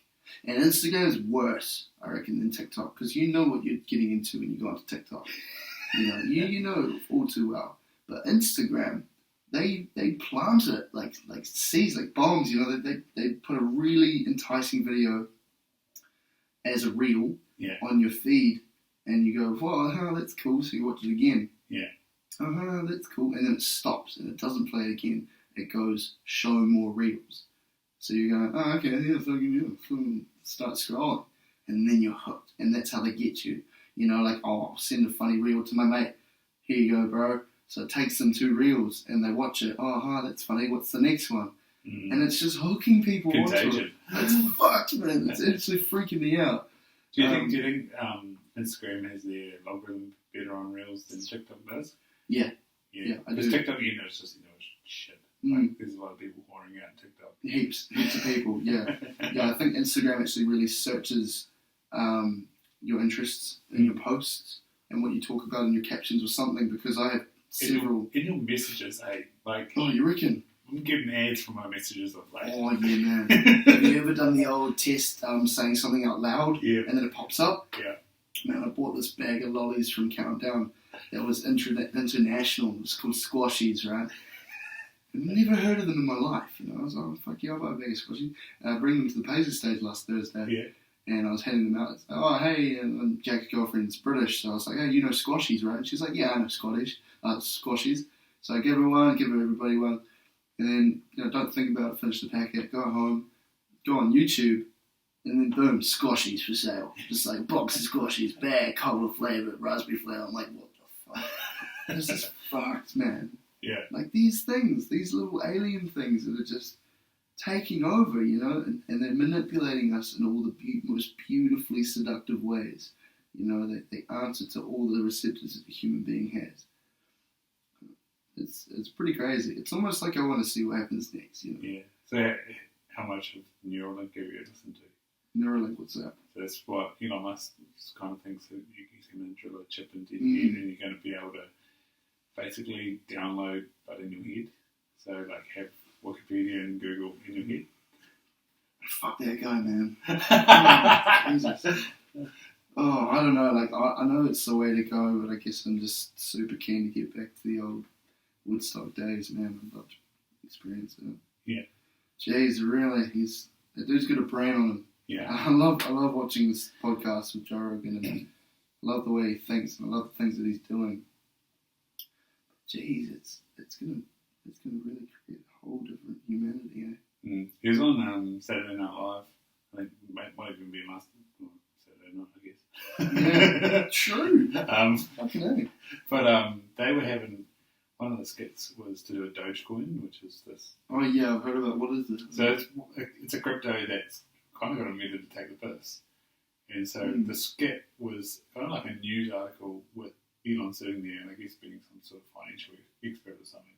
And Instagram is worse, I reckon, than TikTok, because you know what you're getting into when you go onto TikTok. You know all too well. But Instagram, they plant it like seeds, like bombs. They put a really enticing video as a reel on your feed, and you go, "Wow, that's cool." So you watch it again. Yeah. That's cool, and then it stops and it doesn't play it again. It goes, show more reels. So you go, oh, okay, start scrolling, and then you're hooked, and that's how they get you. I'll send a funny reel to my mate. Here you go, bro. So it takes them 2 reels, and they watch it. Oh, that's funny. What's the next one? Mm. And it's just hooking people onto it. It's fucked, man. It's actually freaking me out. Do you think Instagram has their algorithm better on Reels than TikTok does? Yeah. Yeah, I do. Because TikTok, it's just shit. Like, there's a lot of people whoring out TikTok. Heaps of people, yeah. Yeah, I think Instagram actually really searches your interests in your posts and what you talk about in your captions or something, because I have several... In your messages, oh, you reckon? I'm getting ads from my messages of like... Oh, yeah, man. Have you ever done the old test saying something out loud? Yeah. And then it pops up? Yeah. Man, I bought this bag of lollies from Countdown that was international. It was called Squashies, right? I've never heard of them in my life, I was like, oh, fuck yeah, I'll buy a bag of Squashies. And I bring them to the Pacer stage last Thursday. Yeah. And I was handing them out. Oh, hey, and Jack's girlfriend's British, so I was like, hey, you know Squashies, right? And she's like, yeah, I know Squashies. So I give everybody one. And then, don't think about it, finish the packet, go home, go on YouTube, and then boom, Squashies for sale. Just like box of Squashies, bag, cola flavour, raspberry flavour. I'm like, what the fuck? This is fucked, man. Yeah. Like these things, these little alien things that are just taking over, and they're manipulating us in all the most beautifully seductive ways. They answer to all the receptors that a human being has. It's pretty crazy. It's almost like I want to see what happens next. Yeah. So how much of Neuralink have you listened to? Neuralink, what's that? So that's what Elon Musk kind of thinks, that he's going to drill a chip into your head and you're going to be able to basically download but in your head. So like have Wikipedia and Google in your head. Fuck that guy, man. Oh, Jesus. Oh, I don't know. Like I know it's the way to go, but I guess I'm just super keen to get back to the old Woodstock days, man. I'd love to experience it. Yeah. Jeez, really, that dude's got a brain on him. Yeah. I love watching this podcast with Joe Rogan, and I love the way he thinks, and I love the things that he's doing. Jeez, it's gonna really create a whole different humanity, eh? He was on Saturday Night Live. I think might even be last Saturday night, I guess. Yeah, true. Fucking hell. But they were having, one of the skits was to do a Dogecoin, which is this. Oh yeah, I've heard about. What is this? So it's a crypto that's kind of got a method to take the piss. And so the skit was kind of like a news article with Elon sitting there, and I guess being some sort of financial expert or something.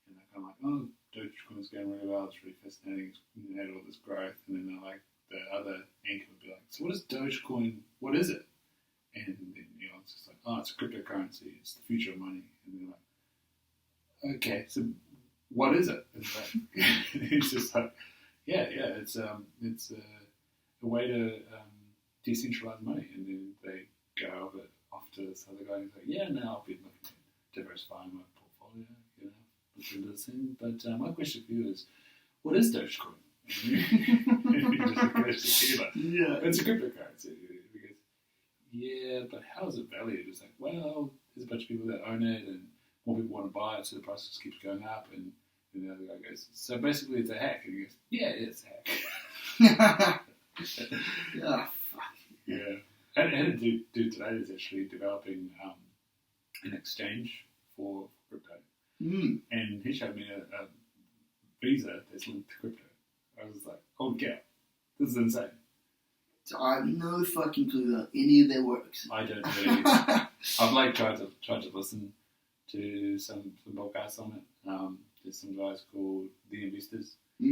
And they're kind of like, oh, Dogecoin's going really well, it's really fascinating, it's had all this growth. And then they're like, the other anchor would be like, so what is Dogecoin? What is it? And then Elon's just like, oh, it's a cryptocurrency, it's the future of money. And they're like, okay, so what is it? And it's just like, yeah, it's a way to decentralize money. And then they go off to this other guy and he's like, yeah, now I've been looking at diversifying my portfolio, look into this thing. But my question for you is, what is Dogecoin? Yeah, it's a cryptocurrency. Because, yeah, but how is it valued? It's like, well, there's a bunch of people that own it, and more people want to buy it, so the price just keeps going up. And the other guy goes, so basically it's a hack. And he goes, yeah, it's a hack. Yeah, fuck. Yeah. And a dude today is actually developing an exchange for crypto. And he showed me a Visa that's linked to crypto. I was like, oh yeah, this is insane. I have no fucking clue how any of that works. I don't really. I've like tried to listen to some podcasts on it. There's some guys called The Investors. I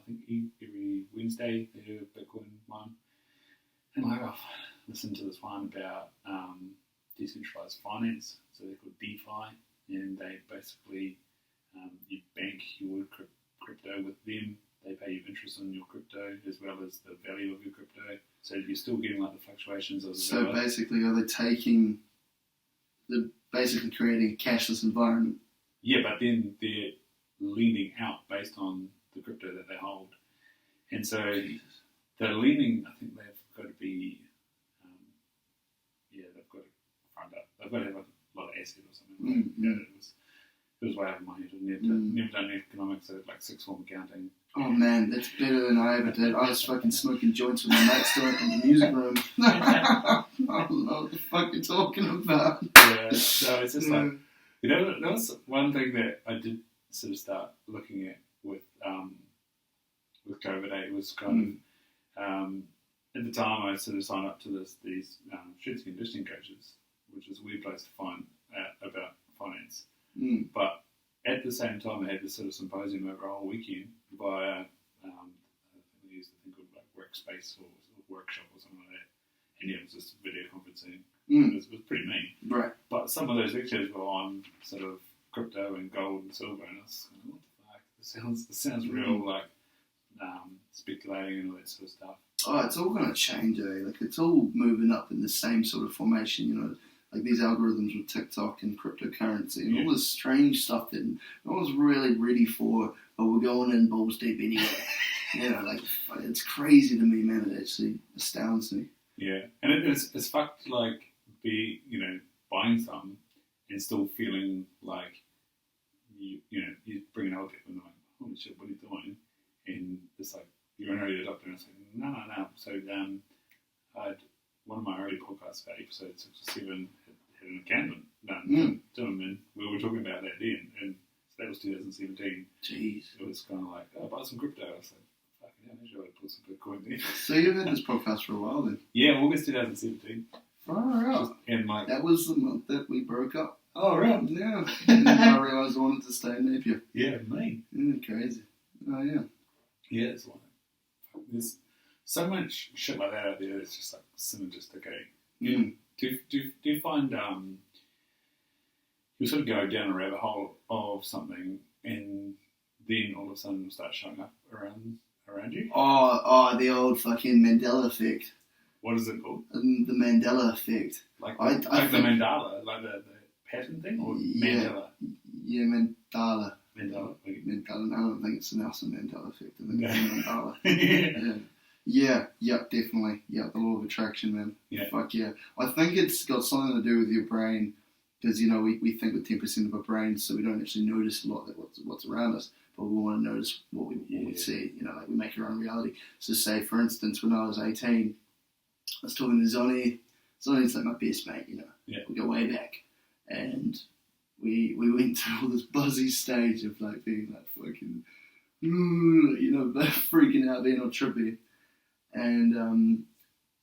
think every Wednesday they do a Bitcoin one. And like I've listened to this one about Decentralized Finance, so they're called DeFi, and they basically you bank your crypto with them. They pay you interest on your crypto as well as the value of your crypto. So you're still getting like the fluctuations of the So basically, are they basically creating a cashless environment? Yeah, but then they're leaning out based on the crypto that they hold. And so they're leaning, I think they've got to be, they've got to fund up. They've got to have a lot of asset or something. It was way over my head. I've never done economics at like sixth form accounting. Oh man, that's better than I ever did. I was fucking smoking joints with my mates doing it in the music room. I don't know what the fuck you're talking about. Yeah, so it's just like, that was one thing that I did sort of start looking at with COVID. It was kind of, at the time I sort of signed up to these strength and conditioning coaches, which is a weird place to find out about finance. But at the same time, I had this sort of symposium over a whole weekend via, I think they used a thing called like Workspace or Workshop or something like that. And yeah, it was just video conferencing. It was pretty neat. Right. But some of those lectures were on sort of crypto and gold and silver, and I was like, what the fuck? This sounds real, like speculating and all that sort of stuff. Oh, it's all going to change, eh? Like, it's all moving up in the same sort of formation, you know, like these algorithms with TikTok and cryptocurrency and all this strange stuff that no one's really ready for, but we're going in balls deep anyway. You know, like, it's crazy to me, man. It actually astounds me. Yeah, and it's fucked, like, buying something and still feeling like, you bring it out there and they're like, holy shit, what are you doing? And it's like, you're an early adopter, and it's like, no. So I had one of my early podcasts about episode 67 had an accountant done to him, and we were talking about that then, and so that was 2017. Jeez. It was kind of like, oh, buy some crypto. I was like, fucking hell, maybe I would put some Bitcoin there. So you've had this podcast for a while then? Yeah, August 2017. Far out. And like, that was the month that we broke up. Oh, right. Yeah. And then I realised I wanted to stay in Napier. Yeah, me. Yeah, crazy. Oh, yeah. Yeah, it's like there's so much shit like that out there that's just like synergistic. Do you find you sort of go down a rabbit hole of something and then all of a sudden it'll start showing up around you? Oh, the old fucking Mandela Effect. What is it called? The Mandela Effect. Like the mandala, like the pattern thing, or Mandela? Yeah, Mandela. Mandela. Okay. Mandela. I don't think it's the Nelson Mandela Effect. I think it's Mandela. Yeah, definitely. Yeah, the law of attraction, man. Yeah. Fuck yeah. I think it's got something to do with your brain, because, you know, we think with 10% of our brain, so we don't actually notice a lot of what's around us, but we want to notice what we see, you know, like we make our own reality. So say, for instance, when I was 18, I was talking to Zonny. Zonny's like my best mate, you know. Yeah. We go way back. And we went through all this buzzy stage of like being like fucking, you know, freaking out, being all trippy. And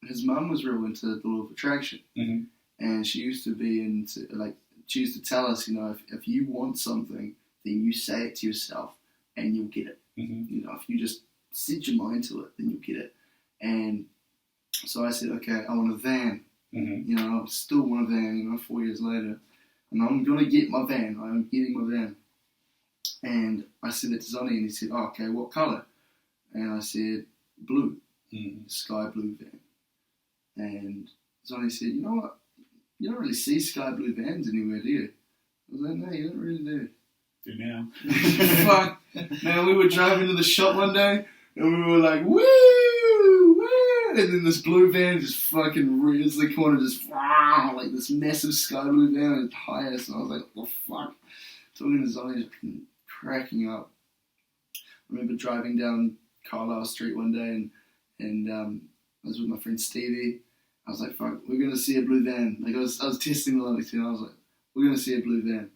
his mum was real into the law of attraction. Mm-hmm. And she used to be into, like, she used to tell us, you know, if you want something, then you say it to yourself and you'll get it. Mm-hmm. You know, if you just set your mind to it, then you'll get it. And so I said, okay, I want a van. Mm-hmm. You know, I still want a van, you know, 4 years later. And I'm going to get my van. I'm getting my van. And I said it to Zonny, and he said, oh, okay, what colour? And I said, blue. Mm-hmm. Sky blue van. And Zonny said, you know what? You don't really see sky blue vans anywhere, do you? I was like, no, you don't really do. Do now. Fuck. Man, we were driving to the shop one day, and we were like, woo, woo. And then this blue van just fucking rears the corner, just like this massive sky blue van at its highest. And I was like, what the fuck? Talking to Zonny, just cracking up. I remember driving down Carlisle Street one day, and I was with my friend Stevie. I was like, fuck, we're going to see a blue van. Like, I was testing the limits, and I was like, we're going to see a blue van.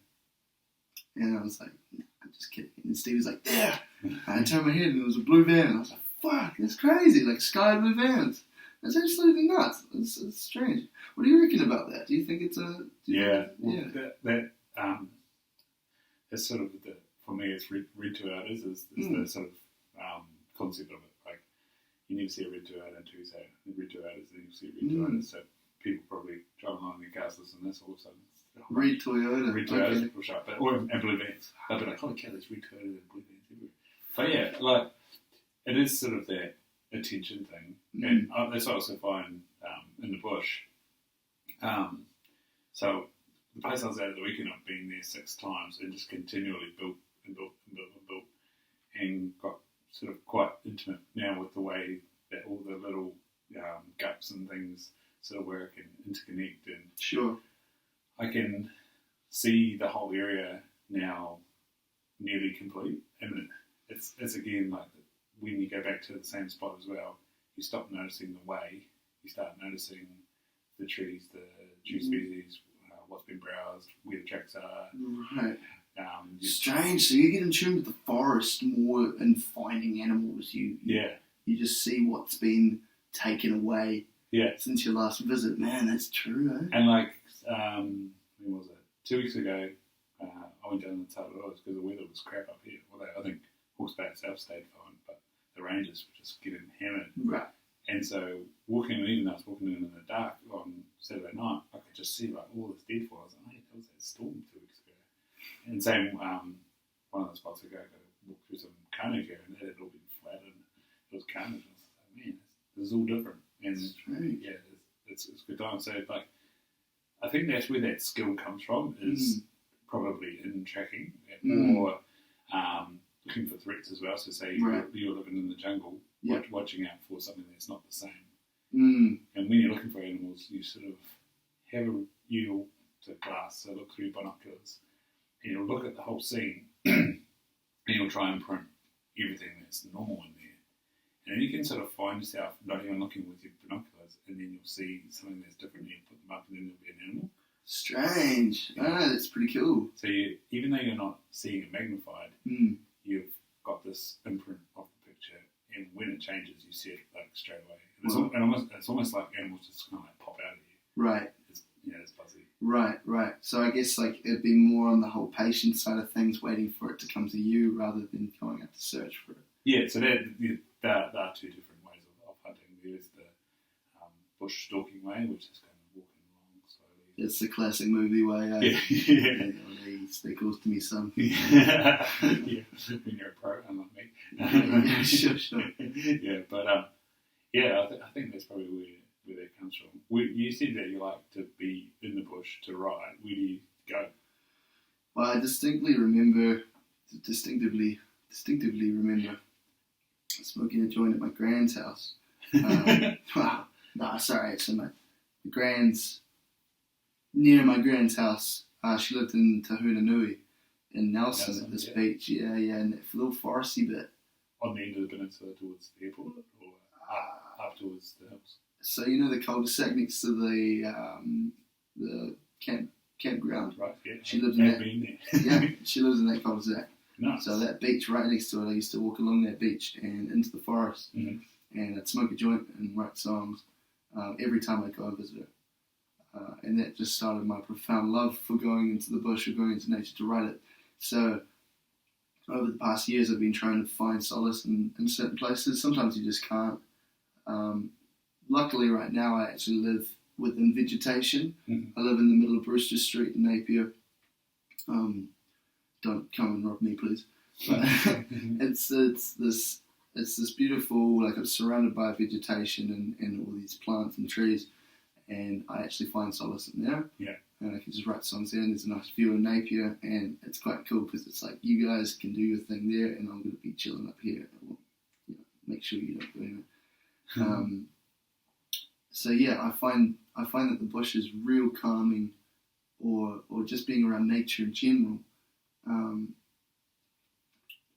And I was like, nah, I'm just kidding. And Steve was like, there. And I turned my head, and it was a blue van. And I was like, fuck, that's crazy. Like, sky blue vans. That's absolutely nuts. It's strange. What do you reckon about that? Do you think it's a... That's sort of the, for me, it's read to outers is the sort of concept of it. Like, you need to see a red to out until you say red to outers, then you see red to outers. So people probably driving along their cars listening to this all of a sudden. Red Toyota. Red Toyotas, people show up. And blue vans. They'll be like, holy cow, there's red Toyotas and blue vans everywhere. But yeah, like, it is sort of that attention thing. And that's what I also find in the bush. So the place I was at the weekend, I've been there 6 times and just continually built and got sort of quite intimate now with the way that all the little gaps and things sort of work and interconnect. And sure. I can see the whole area now nearly complete. And it's again like when you go back to the same spot as well, you stop noticing the way, you start noticing the trees, the tree species, what's been browsed, where the tracks are. Right. Strange. So you get in tune with the forest more in finding animals. You just see what's been taken away since your last visit. Man, that's true, eh? And like, when was it? 2 weeks ago, I went down the Untitled because the weather was crap up here. Well, I think Hawke's Bay itself stayed fine, but the ranges were just getting hammered. Right. And so even though I was walking in the dark on Saturday night, I could just see like all this deadfall. I was like, hey, that was that storm 2 weeks ago. And same, one of the spots ago, I walked through some carnage here, and it had all been flat, and it was carnage. And I was like, man, this is all different. And yeah, it's good time. So like, I think that's where that skill comes from, is probably in tracking or looking for threats as well. So say you're living in the jungle, watching out for something that's not the same. And when you're looking for animals, you sort of have you'll to glass, so look through binoculars, and you'll look at the whole scene, and you'll try and print everything that's normal in there. And then you can sort of find yourself not even looking with your binoculars, and then you'll see something that's different, and you put them up, and then there'll be an animal. Strange. Yeah. That's pretty cool. So even though you're not seeing it magnified, you've got this imprint of the picture, and when it changes, you see it like straight away. And it's almost like animals just kind of like pop out of you. Right. It's fuzzy. Right. So I guess like it'd be more on the whole patient side of things, waiting for it to come to you rather than going out to search for it. Yeah, so there are two different ways of hunting. There's the bush stalking way, which is kind of walking along slowly. It's the classic movie way. Yeah. Stay close to me, son. Yeah, when you're a pro, unlike me. Yeah, sure. Yeah, but I think that's probably where that comes from. You said that you like to be in the bush to ride. Where do you go? Well, I distinctly remember smoking a joint at my grand's house. Actually, near my grand's house. She lived in Tahuna Nui in Nelson at this beach. Yeah, and that little foresty bit. On the end of the peninsula towards the airport, or up towards the hills? So you know the cul-de-sac next to the campground? Right, yeah. She lives in that. Yeah, she lives in that cul-de-sac. Nice. So that beach right next to it, I used to walk along that beach and into the forest, and I'd smoke a joint and write songs every time I'd go and visit her. And that just started my profound love for going into the bush or going into nature to write it. So over the past years, I've been trying to find solace in certain places. Sometimes you just can't. Luckily, right now, I actually live within vegetation. I live in the middle of Brewster Street in Napier. Don't come and rob me, please. But it's this beautiful, like I'm surrounded by vegetation and all these plants and trees, and I actually find solace in there. Yeah. And I can just write songs there, and there's a nice view in Napier, and it's quite cool because it's like you guys can do your thing there, and I'm going to be chilling up here. Well, make sure you don't do anything. So yeah, I find that the bush is real calming, or just being around nature in general,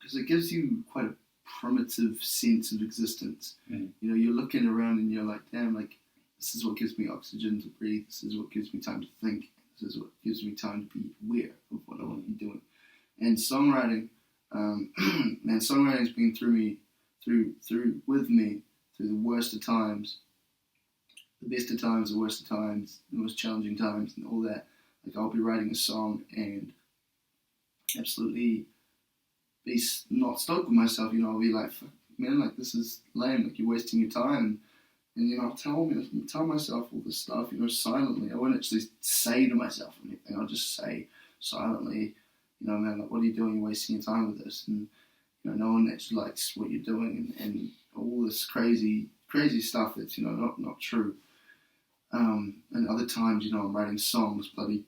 because it gives you quite a primitive sense of existence. You know, you're looking around and you're like, damn, like this is what gives me oxygen to breathe. This is what gives me time to think. This is what gives me time to be aware of what I want to be doing. And songwriting, songwriting's been with me through the worst of times, the best of times, the worst of times, the most challenging times, and all that. Like I'll be writing a song and absolutely be not stoked with myself. You know, I'll be like, man, like this is lame. Like you're wasting your time. And you know, I'll tell myself all this stuff, you know, silently. I won't actually say to myself anything. I'll just say silently, you know, man, like, what are you doing? You're wasting your time with this. And, you know, no one actually likes what you're doing and all this crazy stuff that's, you know, not true. And other times, you know, I'm writing songs, bloody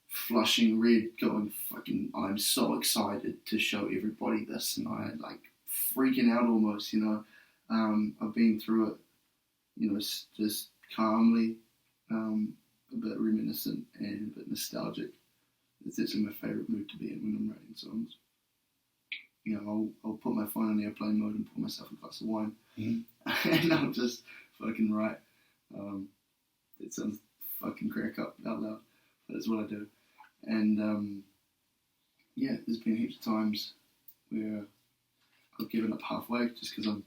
flushing red, going fucking, I'm so excited to show everybody this. And I like freaking out almost, you know. I've been through it. You know, just calmly, a bit reminiscent and a bit nostalgic. It's actually my favourite mood to be in when I'm writing songs. You know, I'll put my phone on airplane mode and pour myself a glass of wine, and I'll just fucking write. It sounds fucking crack up out loud, but it's what I do. And yeah, there's been heaps of times where I've given up halfway just because I'm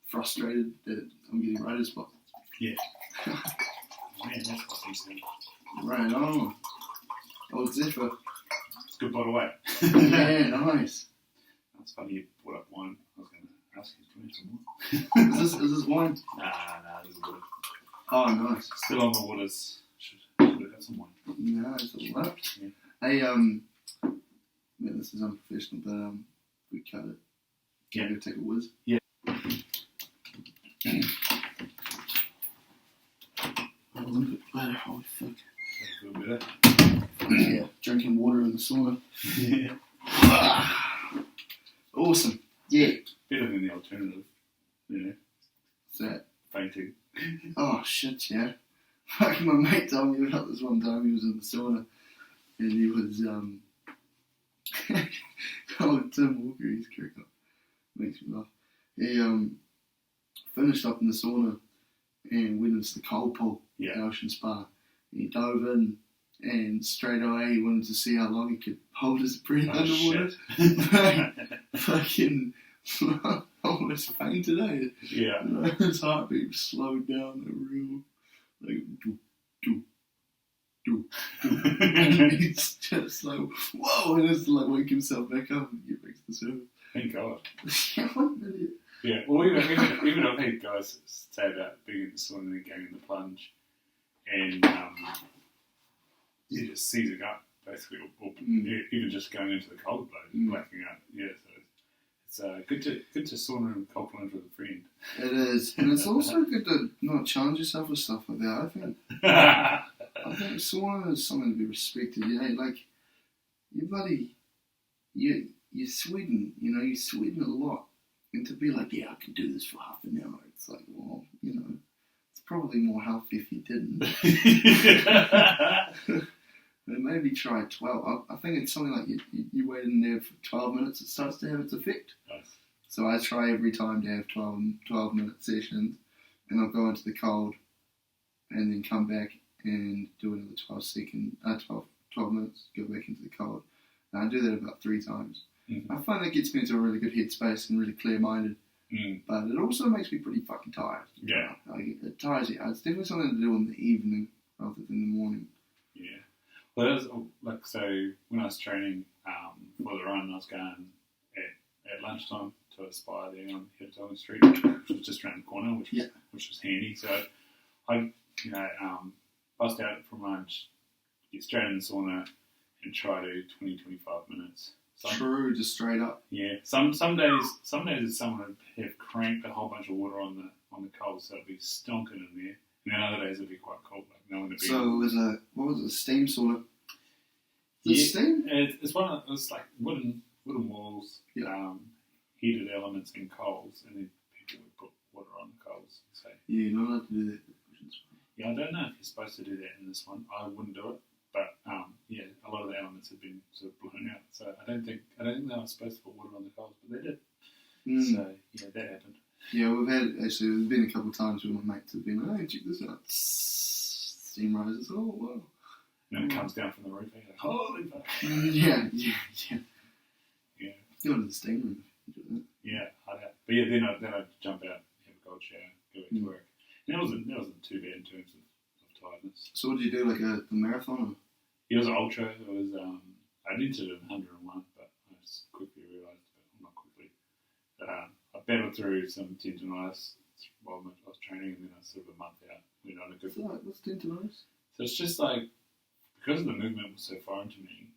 frustrated that I'm getting writer's block. Yeah. Man, that's what he's doing. Right on. Old Zephyr. It's a good bottle away. Yeah, nice. That's funny you brought up wine. I was going to ask you to bring some more. Is this wine? Nah, this is water. Oh, nice. Still on the waters. Should have got some wine. No, it's all right. Yeah. Hey, man, this is unprofessional, but we cut it. Can I go take a whiz? Yeah. A little bit better. Holy fuck. A little better. Yeah, drinking water in the sauna. Yeah. Awesome. Yeah. Better than the alternative. Yeah. What's that? Fainting. Oh, shit, yeah. Fucking my mate told me about this one time. He was in the sauna and he was, oh, Tim Walker, he's cracked up. Makes me laugh. He finished up in the sauna and went into the cold pool at Ocean Spa. And he dove in and straight away he wanted to see how long he could hold his breath underwater. Fucking almost fainted, eh? Yeah. His heartbeat slowed down real, like, do. And he's just like, whoa, and it's like wake himself back up and get back to the surface. I think Thank God. What an idiot. Yeah, well, even I've had guys say about being in the sauna and going in the plunge, and you just seizing up, basically, or even just going into the cold blood, blacking out. Yeah, so it's good to sauna and cold plunge with a friend. It is, and it's also good to not challenge yourself with stuff like that. I think sauna is something to be respected. You know, like you're sweating. You know, you're sweating a lot. And to be like, yeah, I can do this for half an hour. It's like, well, you know, it's probably more healthy if you didn't. But maybe try 12. I think it's something like you wait in there for 12 minutes, it starts to have its effect. Nice. So I try every time to have 12-minute sessions, and I'll go into the cold and then come back and do another 12 minutes, go back into the cold. And I do that about 3 times. Mm-hmm. I find that gets me into a really good headspace and really clear-minded. But it also makes me pretty fucking tired. Yeah. Like, it tires you out. It's definitely something to do in the evening rather than the morning. Yeah. Well, that was, like, so when I was training for the run, I was going at lunchtime to Aspire there on Headstone Street, which was just around the corner, which was handy. So I, bust out from lunch, get straight in the sauna, and try to do 20-25 minutes. True, just straight up. Yeah. Some days someone would have cranked a whole bunch of water on the coals, so it'd be stonking in there. And then other days it'd be quite cold, like no one would be. So it was a steam sauna? Steam? It's like wooden walls, heated elements in coals, and then people would put water on the coals. So yeah, you're not allowed to do that. Yeah, I don't know if you're supposed to do that in this one. I wouldn't do it. But a lot of the elements have been sort of blown out. So I don't think they were supposed to put water on the coals, but they did. So yeah, that happened. Yeah, there's been a couple of times where my mates have been, oh, check this out, steam rises. Oh wow! And then it comes down from the roof. And you're like, holy fuck! Yeah. Go to the steam room. Yeah, I'd have. But yeah, then I'd jump out, have a cold shower, go back to work. And that wasn't too bad in terms of tiredness. So what did you do, like the marathon? It was an ultra. It was I entered in 101, but I just quickly realised, not quickly, that I battled through some tendonitis while I was training, and then I was sort of a month out. Went on a good. What's tendonitis? So it's just like, because the movement was so foreign to me,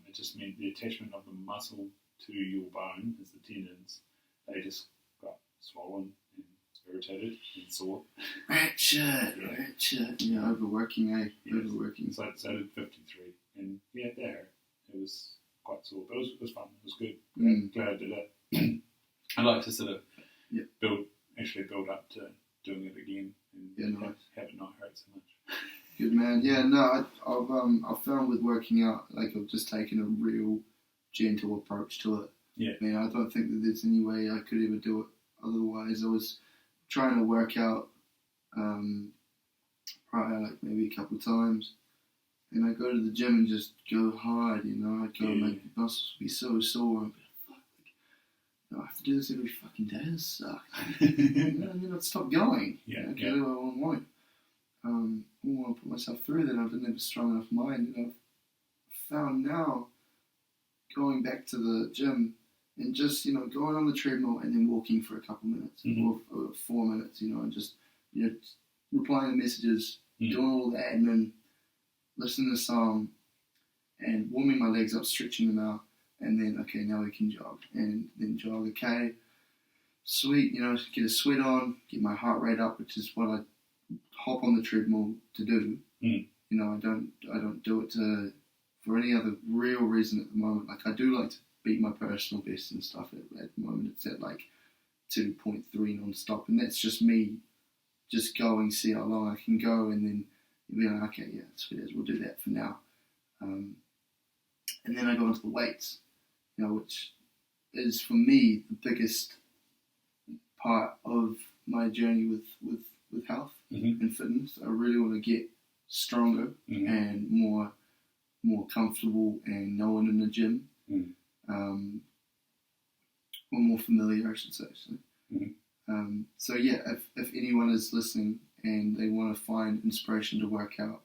it just meant the attachment of the muscle to your bone, as the tendons, they just got swollen and irritated and sore. Ratchet. Yeah, overworking, eh? Yeah. Overworking. So I did 53, and yeah, there it was quite sore, but it was fun. It was good. Glad I did it. I like to sort of build up to doing it again and have it not hurt so much. Good man. Yeah, no, I've found with working out, like I've just taken a real gentle approach to it. Yeah. I mean, I don't think that there's any way I could ever do it otherwise. I was trying to work out prior, like maybe a couple of times, and I go to the gym and just go hard, you know. I'd go and make the muscles be so sore. I'd be like, fuck, I have to do this every fucking day. This sucks. And then I'd stop going. Yeah. I won't. I want to put myself through that. I didn't have a strong enough mind. And I've found now, going back to the gym and just, going on the treadmill and then walking for a couple minutes or 4 minutes, and just, replying to messages, doing all the admin, listening to a song and warming my legs up, stretching them out, and then, okay, now we can jog. And then jog, okay, sweet, get a sweat on, get my heart rate up, which is what I hop on the treadmill to do. I don't do it for any other real reason at the moment. Like, I do like to beat my personal best and stuff. At the moment, it's at like 2.3 non-stop, and that's just me just going, see how long I can go, and then be like, okay, yeah, sweet as, we'll do that for now. And then I go into the weights, which is for me the biggest part of my journey with health and fitness. I really want to get stronger and more comfortable and known in the gym, or more familiar, I should say. So yeah, if anyone is listening and they want to find inspiration to work out,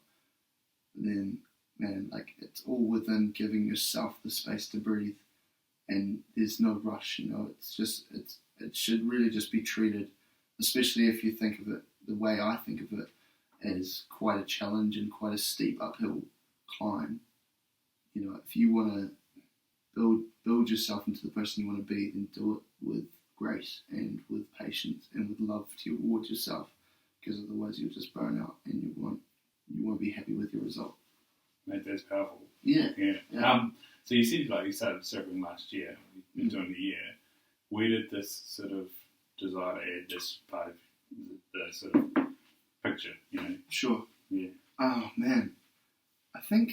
then man, like, it's all within giving yourself the space to breathe and there's no rush. It should really just be treated, especially if you think of it the way I think of it, as quite a challenge and quite a steep uphill climb. If you want to build yourself into the person you want to be, then do it with grace and with patience and with love towards yourself, because otherwise you'll just burn out and you won't be happy with your result. Mate, that's powerful. Yeah. So you said, you started surfing last year, you've been doing the year. Where did this sort of desire to add this part of the sort of picture, Sure. Yeah. Oh, man. I don't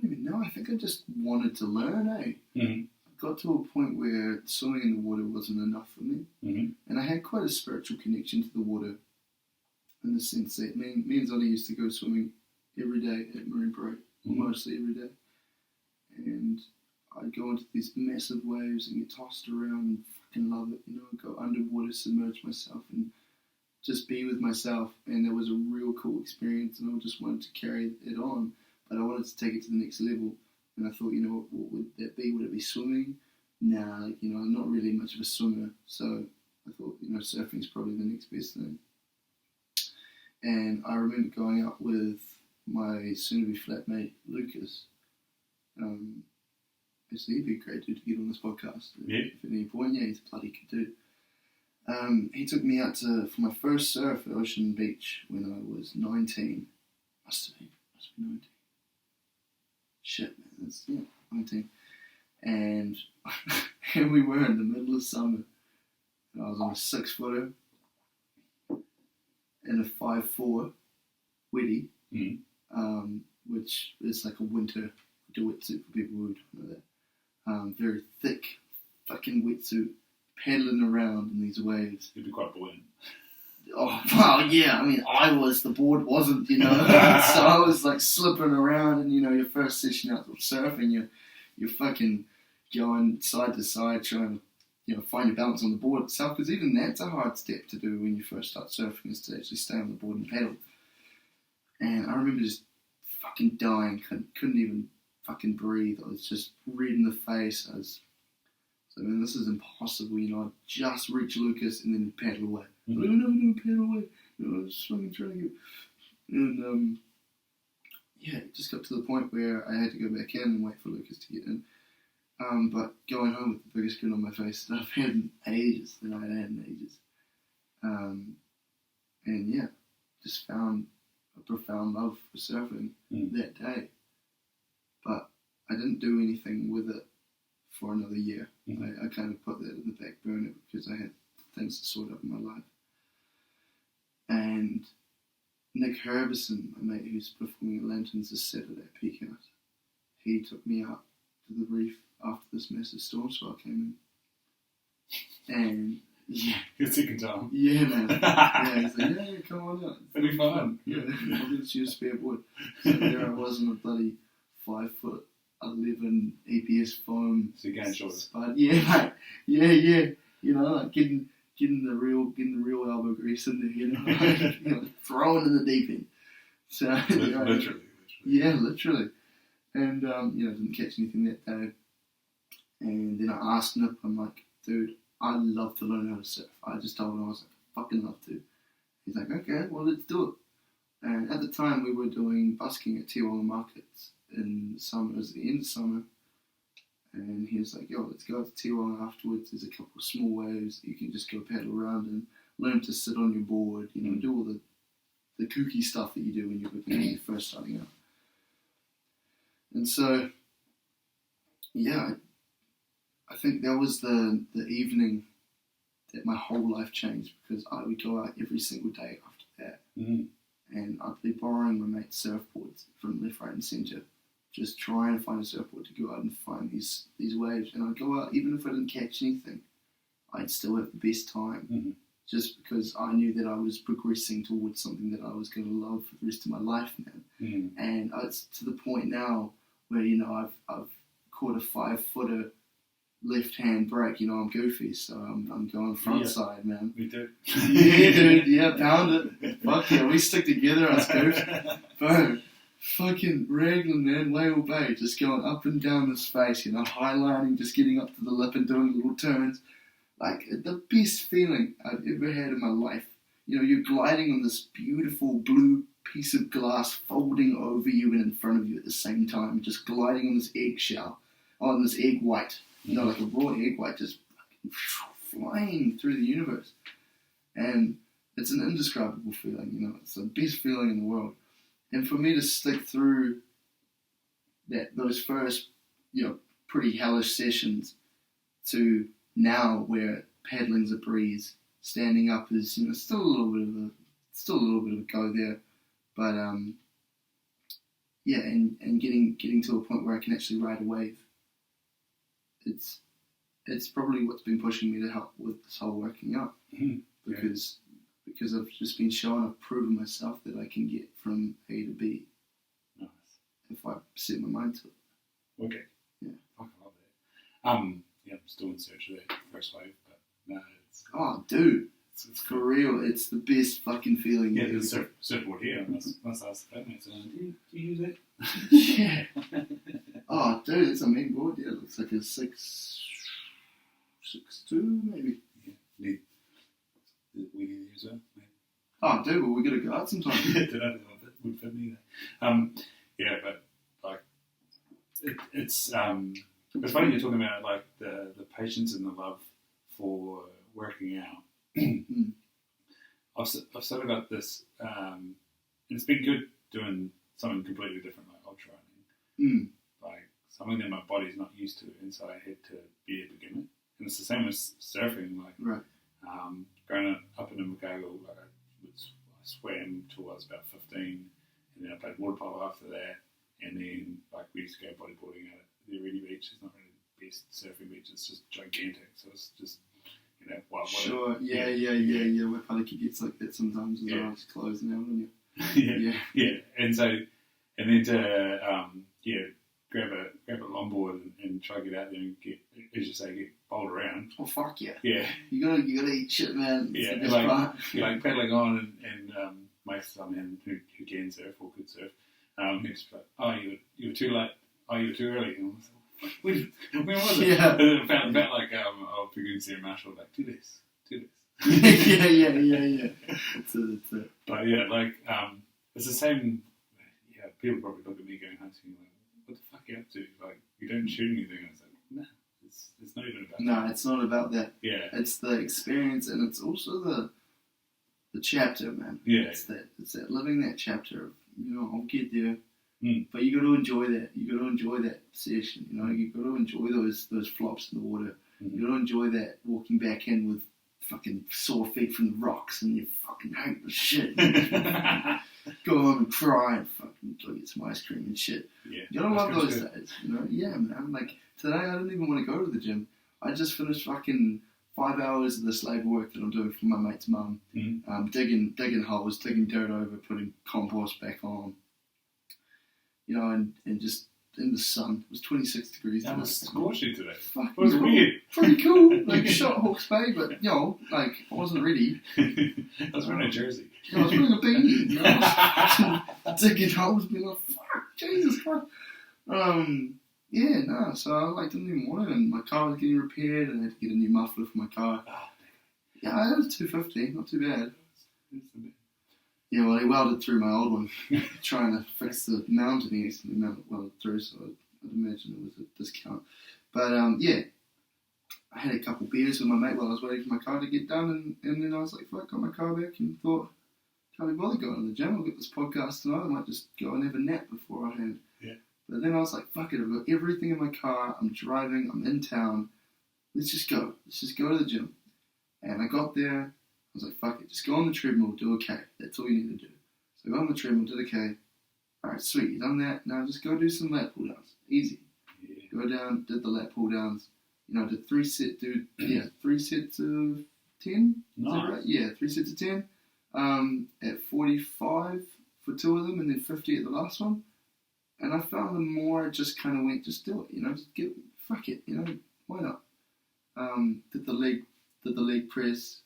even know. I think I just wanted to learn, Mm-hmm. I got to a point where swimming in the water wasn't enough for me. Mm-hmm. And I had quite a spiritual connection to the water, in the sense that me and Zonnie used to go swimming every day at Marine Parade, mostly every day. And I'd go into these massive waves and get tossed around and fucking love it, go underwater, submerge myself and just be with myself. And it was a real cool experience, and I just wanted to carry it on, but I wanted to take it to the next level. And I thought, what would that be? Would it be swimming? Nah, I'm not really much of a swimmer, so I thought, surfing's probably the next best thing. And I remember going out with my soon-to-be flatmate, Lucas. Actually, he'd be a great dude to get on this podcast. Yeah. If at any point, yeah, he's a bloody good dude. He took me out for my first surf at Ocean Beach when I was 19. Must be 19. Shit, man, that's 19. And here we were in the middle of summer. And I was on a 6-footer and a 5'4" weddy, which is like a winter wetsuit for people who don't know that. Very thick fucking wetsuit, paddling around in these waves. You'd be quite buoyant. Oh, well, yeah, I was, the board wasn't, So I was like slipping around, and your first session out surfing, you're fucking going side to side trying to, find your balance on the board itself, because even that's a hard step to do when you first start surfing, is to actually stay on the board and paddle. And I remember just fucking dying, couldn't even fucking breathe. I was just red in the face. This is impossible, I'd just reach Lucas and then paddle away. No, paddle away. I was swimming, trying to get... And, it just got to the point where I had to go back in and wait for Lucas to get in. But going home with the biggest grin on my face that I've had in ages, And, just found a profound love for surfing that day. But I didn't do anything with it for another year. I kind of put that in the back burner because I had things to sort out in my life. And Nick Herbison, my mate who's performing at Lanterns this Saturday at Peak Out, he took me out to the reef after this massive storm swell came in. And Your second time. Yeah, man. He's like, yeah, come on out. It'll be fun. Yeah, I'll get you a spare board. So there I was on a bloody 5'11" APS foam. So you're getting shorter. Spud. Yeah, mate. Yeah. Like getting the real elbow grease in there. Throwing in the deep end. So literally. Yeah, literally. And didn't catch anything that day. And then I asked Nip, I'm like, dude, I'd love to learn how to surf. I just told him, I was like, I fucking love to. He's like, okay, well, let's do it. And at the time, we were doing busking at Tiwonga markets in the summer. It was the end of summer. And he was like, yo, let's go to Tiwonga afterwards. There's a couple of small waves that you can just go paddle around and learn to sit on your board, do all the kooky stuff that you do when you're first starting out. And so, I think that was the evening that my whole life changed, because I would go out every single day after that. And I'd be borrowing my mate's surfboards from left, right and centre, just trying to find a surfboard to go out and find these waves. And I'd go out, even if I didn't catch anything, I'd still have the best time, just because I knew that I was progressing towards something that I was going to love for the rest of my life, man. And it's to the point now where, I've caught a 5-footer left-hand break, I'm goofy, so I'm going front side, man. We do. Yeah, dude, pound it. Fuck yeah, we stick together, us goofs. Boom. fucking Raglan, man, Whale Bay, just going up and down this face, highlining, just getting up to the lip and doing little turns. Like, the best feeling I've ever had in my life. You're gliding on this beautiful blue piece of glass folding over you and in front of you at the same time, just gliding on this eggshell, on this egg white, like a raw egg white, just flying through the universe. And it's an indescribable feeling, it's the best feeling in the world. And for me to stick through those first, pretty hellish sessions to now where paddling's a breeze, standing up is, still a little bit of a go there, but and getting to a point where I can actually ride a wave. It's probably what's been pushing me to help with this whole working out, because I've just been shown, I've proven myself that I can get from A to B. Nice. If I set my mind to it. Okay. Yeah. I love that. I'm still in search of that first wave, but no, it's... Oh, dude. It's for real. It's the best fucking feeling. Yeah, there's a surfboard here. Must ask the family. So, do you use it? Yeah. Oh, dude, it's a main board. Yeah, it looks like a 6'2", maybe. Yeah. Need we need to use it. Oh, dude, well, we gotta go out sometime. Yeah, that would fit me there. Yeah, but like, it's funny you're talking about like the patience and the love for working out. I've sort of got this, and it's been good doing something completely different like ultra running. Like something that my body's not used to, and so I had to be a beginner. And it's the same as surfing. Like, right. Growing up in Invercargill, like I swam till I was about 15, and then I played water polo after that, and then like we used to go bodyboarding out at the Reedy Beach. It's not really the best surfing beach; it's just gigantic. So it's just sure. Yeah. Where Paliki gets like that sometimes as well. It's closed now, don't you? Yeah. And so, and then to grab a longboard and try to get out there and get, as you say, get bowled around. Oh fuck yeah! Yeah, you gotta eat shit, man. It's you're like paddling on and most of the time who can surf or could surf, he's like, oh you were too late, oh you were too early. And I was like, when was it? Yeah. And it felt like Pigoon Sarah Marshall like do this. yeah. That's it. But yeah, like it's the same. Yeah, people probably look at me going hunting like, what the fuck are you up to? Like you don't shoot anything. And it's like, nah, it's not even about. No, it's not about that. Yeah, it's the experience, and it's also the chapter, man. Yeah, it's that living that chapter of I'll get there. But you got to enjoy that. You got to enjoy that session. You got to enjoy those flops in the water. You got to enjoy that walking back in with fucking sore feet from the rocks, and you fucking hate the shit. Go home and cry and fucking go get some ice cream and shit. Yeah, you gotta love those days. Yeah, man. Like today, I didn't even want to go to the gym. I just finished fucking 5 hours of this labour work that I'm doing for my mate's mum. Digging holes, digging dirt over, putting compost back on. And just in the sun. It was 26 degrees. It was scorching today. Fucking it was cool. weird. Pretty cool. Like, shot Hawke's Bay, but, I wasn't ready. I was wearing a jersey. I was wearing a beanie. I was digging holes, being like, fuck, Jesus Christ. So I didn't even want it, and my car was getting repaired, and I had to get a new muffler for my car. Yeah, it was $250, not too bad. Yeah, well, he welded through my old one, trying to fix the mount, and he accidentally welded through, so I'd imagine it was a discount. But, I had a couple beers with my mate while I was waiting for my car to get done, and then I was like, fuck, got my car back, and thought, can't be bothered going to the gym, I'll get this podcast tonight, I might just go and have a nap beforehand. Yeah. But then I was like, fuck it, I've got everything in my car, I'm driving, I'm in town, let's just go to the gym. And I got there, I was like, fuck it, just go on the treadmill, do a K. That's all you need to do. So I got on the treadmill, did a K. Alright, sweet, you done that. Now just go do some lat pull downs. Easy. Yeah. Go down, did the lat pull downs. Did 3 sets of 10. Nice. Is that right? Yeah, 3 sets of 10. At 45 for 2 of them, and then 50 at the last one. And I found the more I just kind of went, just do it, just fuck it, why not? Did the leg press.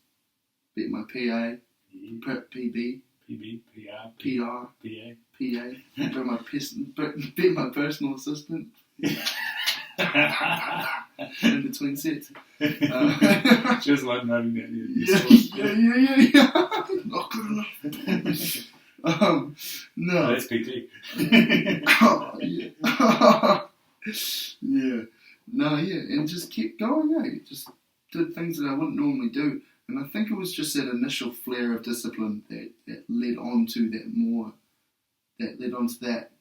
Beat my PA, PB. PB, PR, PR, PA. be my personal assistant in between sets. Just like noting that. Yeah. Not good enough. No. Oh, that's PT. Oh, yeah. Yeah. No, yeah, and just kept going, Just did things that I wouldn't normally do. And I think it was just that initial flare of discipline that led on to that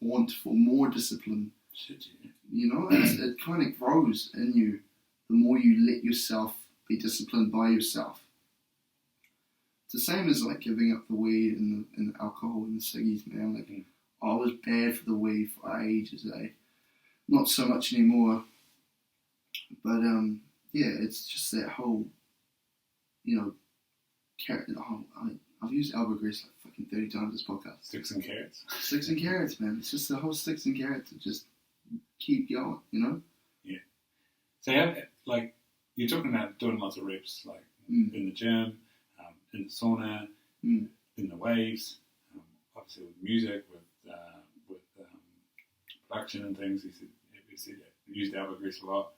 want for more discipline. Shit, yeah. You know, it kind of grows in you the more you let yourself be disciplined by yourself. It's the same as like giving up the weed and the alcohol and the ciggies, man. Like, I was bad for the weed for ages, Not so much anymore. But, yeah, it's just that whole, carrot. I've used elbow-grease like fucking 30 times this podcast. Sticks and carrots. Sticks and carrots, man. It's just the whole sticks and carrots that just keep going, Yeah. So, you're talking about doing lots of reps, like in the gym, in the sauna, in the waves, obviously with music, with production and things. You said you used elbow-grease a lot.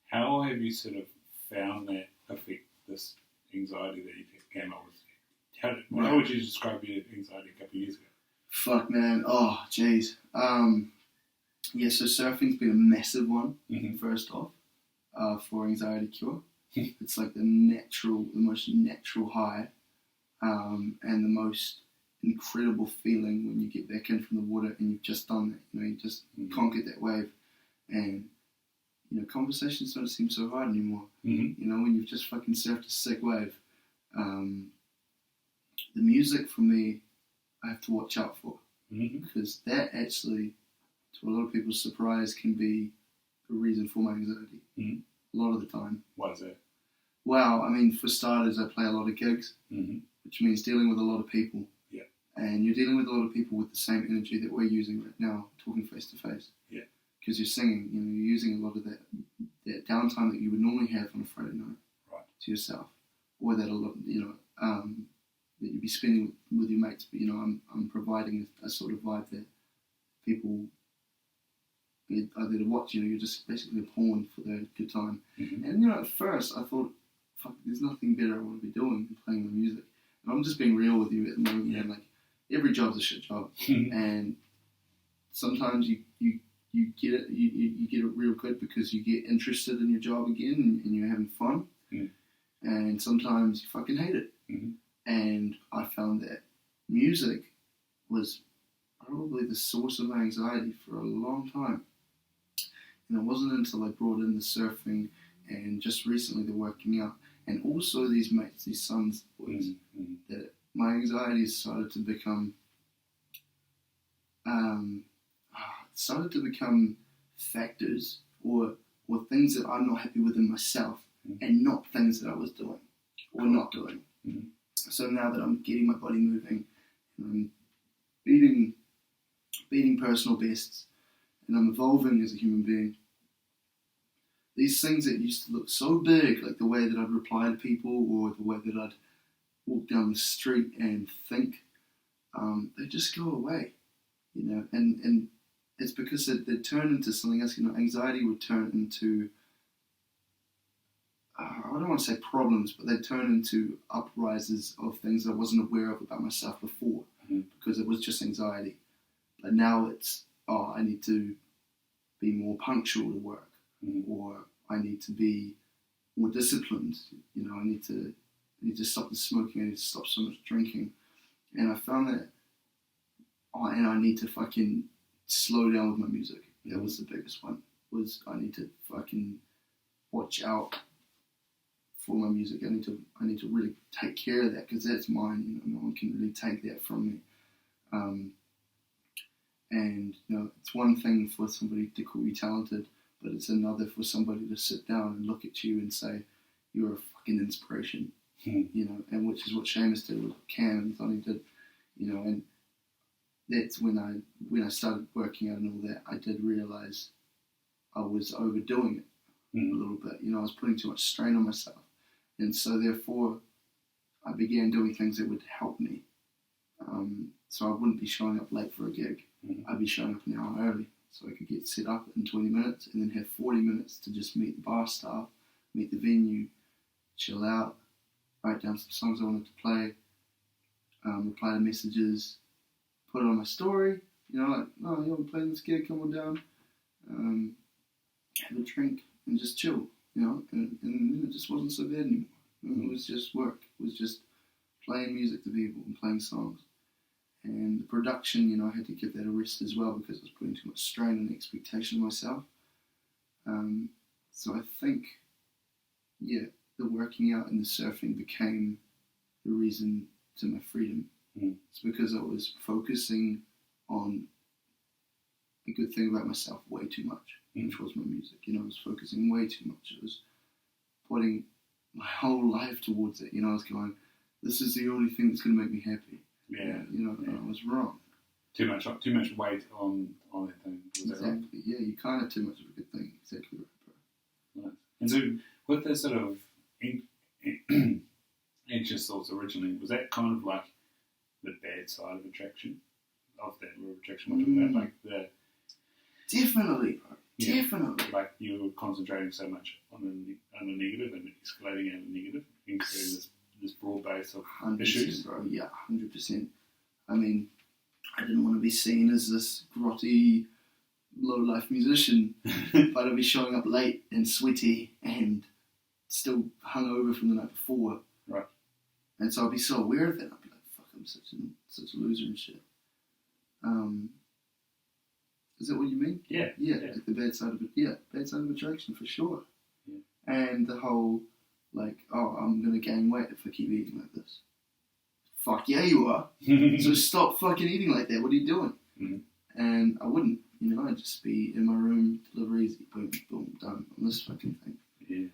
How have you sort of found that affect this anxiety that you came up with? How would you describe your anxiety a couple of years ago? Fuck, man. Oh, jeez. Yeah, so surfing's been a massive one, first off, for anxiety cure. It's like the most natural high, and the most incredible feeling when you get back in from the water and you've just done that. You just conquered that wave. And, conversations don't seem so hard anymore. When you've just fucking surfed a sick wave. The music for me, I have to watch out for. Because that actually, to a lot of people's surprise, can be a reason for my anxiety. A lot of the time. Why is that? Well, I mean, for starters, I play a lot of gigs, which means dealing with a lot of people. Yeah. And you're dealing with a lot of people with the same energy that we're using right now, talking face to face. Yeah. Because you're singing, you're using a lot of that downtime that you would normally have on a Friday night to yourself, or that that you'd be spending with your mates. But I'm providing a sort of vibe that people are there to watch. You're just basically a pawn for their good time. And at first I thought, fuck, there's nothing better I want to be doing than playing my music. And I'm just being real with you at the moment. Yeah. Like, every job's a shit job, and sometimes you get it, you get it real good because you get interested in your job again and you're having fun. And sometimes you fucking hate it. And I found that music was probably the source of my anxiety for a long time. And it wasn't until I brought in the surfing and just recently the working out and also these mates, these SUNZ boys, that my anxiety started to become factors or things that I'm not happy with in myself, and not things that I was doing or not doing. So now that I'm getting my body moving, and I'm beating personal bests, and I'm evolving as a human being, these things that used to look so big, like the way that I'd reply to people or the way that I'd walk down the street and think, they just go away, and it's because they turn into something else. Anxiety would turn into, I don't want to say problems, but they turn into uprises of things I wasn't aware of about myself before, because it was just anxiety. But now it's, I need to be more punctual to work, or I need to be more disciplined. I need to stop the smoking. I need to stop so much drinking. And I found that, and I need to fucking slow down with my music. That was the biggest one. Was I need to fucking watch out for my music. I need to really take care of that, because that's mine. No one can really take that from me. And it's one thing for somebody to call you talented, but it's another for somebody to sit down and look at you and say, you're a fucking inspiration. And which is what Seamus did, what Cam and Tony did, and that's when I started working out and all that, I did realise I was overdoing it a little bit. I was putting too much strain on myself. And so therefore, I began doing things that would help me. So I wouldn't be showing up late for a gig. Mm-hmm. I'd be showing up an hour early, so I could get set up in 20 minutes and then have 40 minutes to just meet the bar staff, meet the venue, chill out, write down some songs I wanted to play, reply to messages, put it on my story, like, oh, yeah, I'm playing this gig, come on down, have a drink and just chill, and it just wasn't so bad anymore. It was just work. It was just playing music to people and playing songs. And the production, I had to give that a rest as well because I was putting too much strain and expectation on myself. So I think, the working out and the surfing became the reason to my freedom. It's because I was focusing on a good thing about myself way too much, which was my music. I was focusing way too much. I was putting my whole life towards it. I was going, this is the only thing that's going to make me happy. Yeah. I was wrong. Too much weight on that thing. Exactly. Yeah, you can't have too much of a good thing. Exactly right, bro. Nice. And so, with the sort of anxious thoughts originally, was that kind of like the bad side of attraction? Of that law of attraction, like the definitely, bro. Yeah. Definitely. Like you were concentrating so much on the negative and escalating out of the negative, including this broad base of 100%, issues. bro. Yeah, 100%. I mean, I didn't want to be seen as this grotty, low-life musician, but I'd be showing up late and sweaty and still hungover from the night before. Right. And so I'd be so aware of that. I'd be like, fuck, I'm such a loser and shit. Is that what you mean? Yeah. Like the bad side of it. Yeah, bad side of attraction for sure. Yeah. And the whole, like, oh, I'm going to gain weight if I keep eating like this. Fuck yeah, you are. So stop fucking eating like that. What are you doing? Mm-hmm. And I wouldn't. I'd just be in my room, deliver easy, boom, boom, done on this fucking thing. Yeah.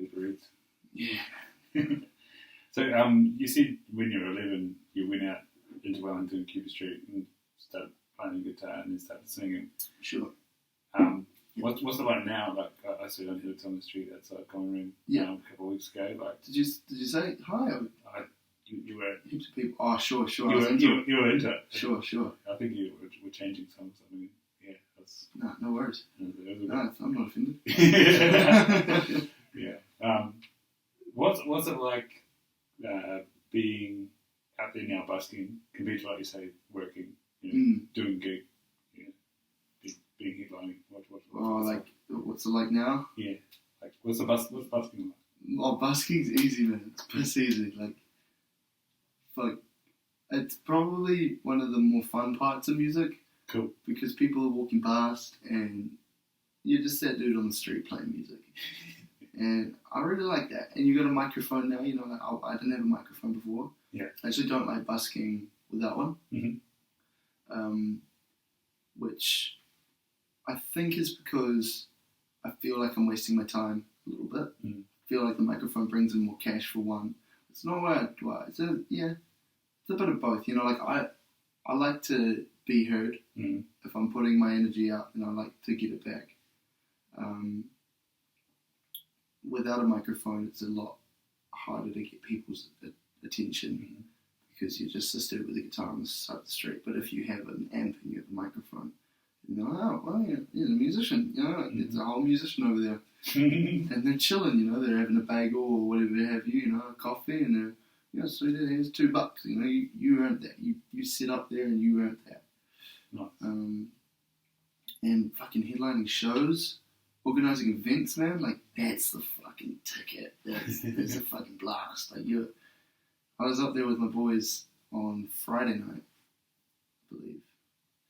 Uber Eats. Yeah. So, you said when you were 11, you went out into Wellington, Cooper Street, and started playing guitar and then started singing. Sure. What's it like now? Like, I said on Hill on the street outside Common Room a couple of weeks ago. Like, Did you say hi? You were Heaps of people. Oh, sure. You were into it. Sure. I think you were changing songs. I mean, yeah, that's No worries. No, I'm not offended. Yeah. What's it like being out there now busking compared to, like you say, working, doing gig, being headlining? What's it like now? Yeah. Like, what's busking like? Oh, busking's easy, man. It's piss easy. Like, fuck. It's probably one of the more fun parts of music. Cool. Because people are walking past and you're just that dude on the street playing music. And I really like that. And you got a microphone now, I didn't have a microphone before. Yeah. I actually don't like busking without one. Mm-hmm. Which I think is because I feel like I'm wasting my time a little bit. Mm. I feel like the microphone brings in more cash for one. It's not what I'd like. It's a bit of both. Like I like to be heard. Mm. If I'm putting my energy out, and I like to get it back. Without a microphone, it's a lot harder to get people's attention because you're just a dude with a guitar on the side of the street. But if you have an amp and you have a microphone, oh, well, he's a musician, it's a whole musician over there. And they're chilling, they're having a bagel or whatever have you, a coffee, and they're, so here's $2, you earned that. You sit up there and you earned that. Nice. And fucking headlining shows, organising events, man, like, that's the fucking ticket. That's a fucking blast. Like, I was up there with my boys on Friday night, I believe.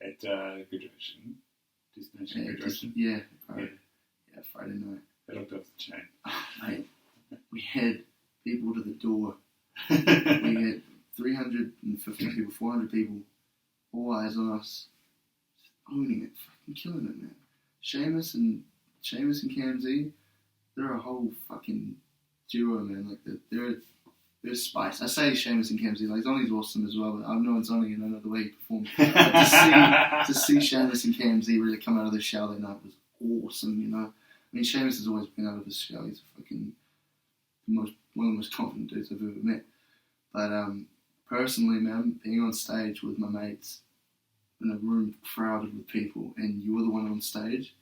At graduation. Destination graduation. Yeah, Friday night. They looked off the chain. Oh, mate, we had people to the door. We had 350 people, 400 people, all eyes on us, owning it, fucking killing it, man. Seamus and Camzy, they're a whole fucking duo, man. Like, they're spice. I say Seamus and Camzy, like, Zonny's awesome as well, but I've known Zonny and I know the way he performed. To see Seamus and Camzy really come out of their shell that night was awesome, I mean, Seamus has always been out of his shell. He's fucking one of the most confident dudes I've ever met. But personally, man, being on stage with my mates in a room crowded with people and you're the one on stage,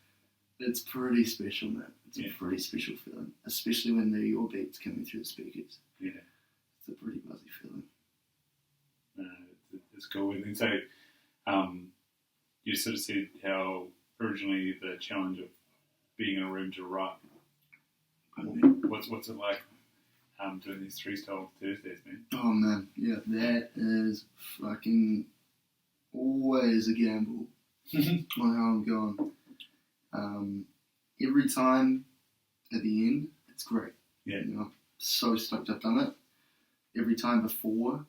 it's pretty special, man. It's a pretty special feeling, especially when they're your beats coming through the speakers. Yeah. It's a pretty buzzy feeling. It's cool. And so, you sort of said how originally the challenge of being in a room to write. What's it like doing these freestyle Thursdays, man? Oh, man. Yeah, that is fucking always a gamble on how I'm going. Every time at the end, it's great. Yeah. You know, so stoked I've done it. Every time before,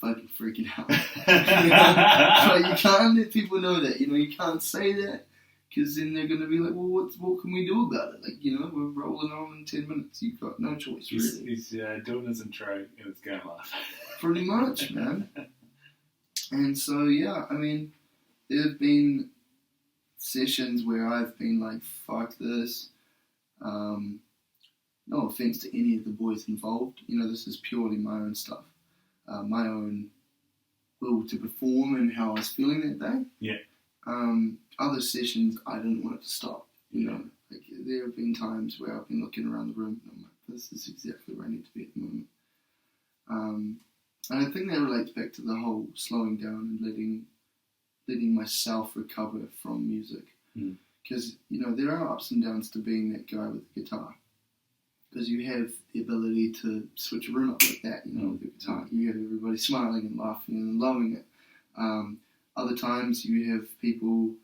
fucking freaking out. But you can't let people know that. You know, you can't say that because then they're going to be like, well, what can we do about it? Like, you know, we're rolling on in 10 minutes. You've got no choice, really. He's doing his intro and it's going to laugh. Pretty much, man. And so, yeah, I mean, there have been sessions where I've been like, fuck this. No offense to any of the boys involved. You know, this is purely my own stuff. My own will to perform and how I was feeling that day. Yeah. Other sessions, I didn't want it to stop. You know, like there have been times where I've been looking around the room and I'm like, this is exactly where I need to be at the moment. And I think that relates back to the whole slowing down and letting myself recover from music. Because, you know, there are ups and downs to being that guy with the guitar. Because you have the ability to switch a room up like that, you know, with the guitar. You have everybody smiling and laughing and loving it. Other times you have people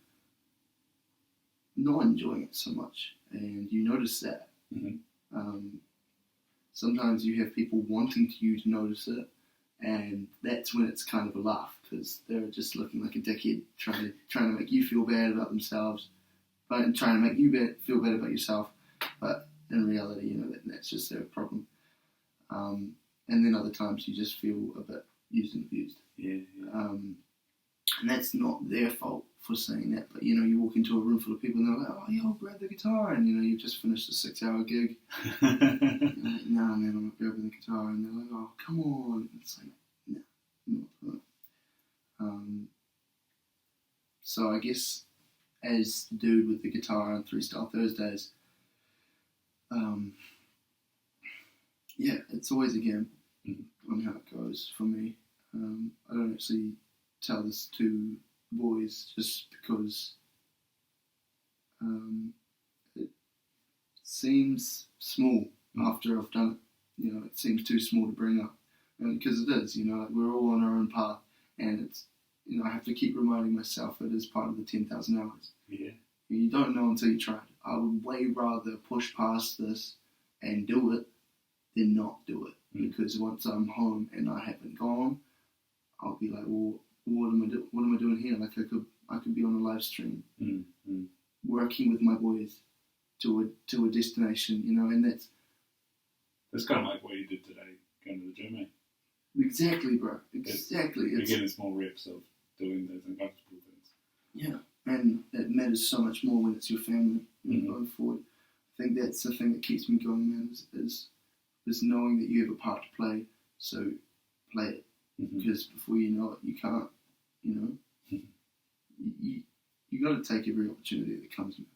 not enjoying it so much, and you notice that. Sometimes you have people wanting you to notice it, and that's when it's kind of a laugh, because they're just looking like a dickhead, trying to make you feel bad about themselves, but trying to make you feel bad about yourself. But in reality, you know, that's just their problem. And then other times you just feel a bit used and abused. Yeah. And that's not their fault for saying that, but you know, you walk into a room full of people and they're like, oh, yo, grab the guitar, and you know, you've just finished a 6-hour gig. You're like, nah, man, I'm not grabbing the guitar, and they're like, oh, come on. And it's like, nah, I'm not doing it. So I guess as the dude with the guitar on Freestyle Thursdays, yeah, it's always a gamble on how it goes for me. I don't actually tell this to boys just because it seems small after I've done it. You know, it seems too small to bring up, because it is. You know, like we're all on our own path, and it's, you know, I have to keep reminding myself it is part of the 10,000 hours. Yeah. You don't know until you try it. I would way rather push past this and do it than not do it. Because once I'm home and I haven't gone, I'll be like, well, what am I doing here? Like I could be on a live stream, working with my boys to a destination, you know, and that's kind of like what you did today, going to the gym, eh? Exactly, bro. Exactly. You're getting small reps of doing those uncomfortable things. Yeah, and it matters so much more when it's your family, you know, going forward. I think that's the thing that keeps me going, man, is knowing that you have a part to play, so play it. Because before you know it, you can't, you know. You got to take every opportunity that comes, man.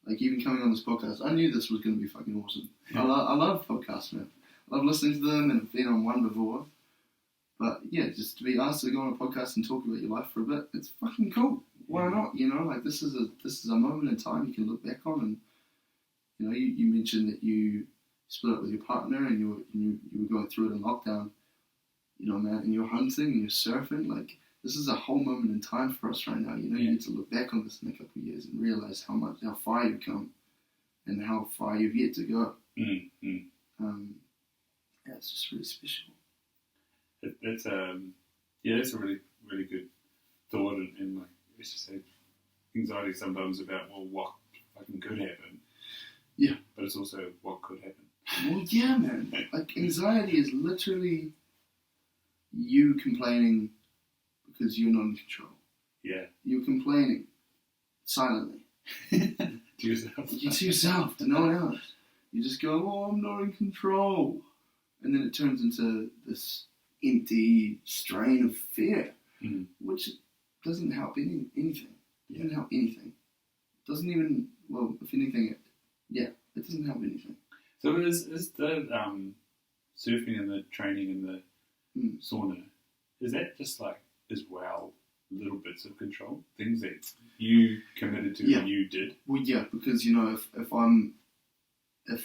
Like even coming on this podcast, I knew this was going to be fucking awesome. I love podcasts, man. I love listening to them, and I've been on one before. But yeah, just to be asked to go on a podcast and talk about your life for a bit, it's fucking cool. Why not? You know, like this is a moment in time you can look back on, and you know, you mentioned that you split up with your partner and you were going through it in lockdown. You know, man, and you're hunting and you're surfing. Like this is a whole moment in time for us right now. You know, you need to look back on this in a couple of years and realize how far you've come and how far you've yet to go. Yeah, it's just really special. That's a really, really good thought, and like you just said, anxiety sometimes about, well, what fucking could happen. Yeah. But it's also what could happen. Well, yeah, man. Like anxiety is literally you complaining because you're not in control. Yeah. You're complaining silently. To yourself. To yourself, to no one else. You just go, oh, I'm not in control. And then it turns into this empty strain of fear, Mm. which doesn't help anything. It doesn't help anything. It doesn't even, well, if anything, it doesn't help anything. So is the surfing and the training and the sauna, is that just like as well little bits of control, things that you committed to and you did? Well, yeah, because if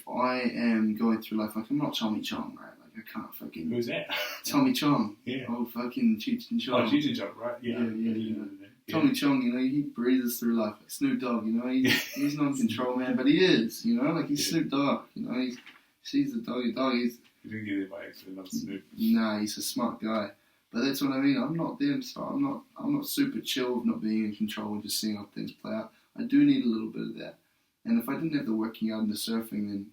I am going through life, like I'm not Tommy Chong, right? Like I can't fucking. Who's that? Tommy Chong. Yeah. Old fucking Cheech and Chong. Oh, Cheech and Chong, right? Yeah. Yeah. Tommy Chong, he breathes through life like Snoop Dogg, he's not in control, man, but he is, like he's Snoop Dogg, he sees the doggy dog, You didn't get it by accident, not Snoop. Nah, he's a smart guy, but that's what I mean. I'm not them, so I'm not super chill of not being in control and just seeing how things play out. I do need a little bit of that, and if I didn't have the working out and the surfing, then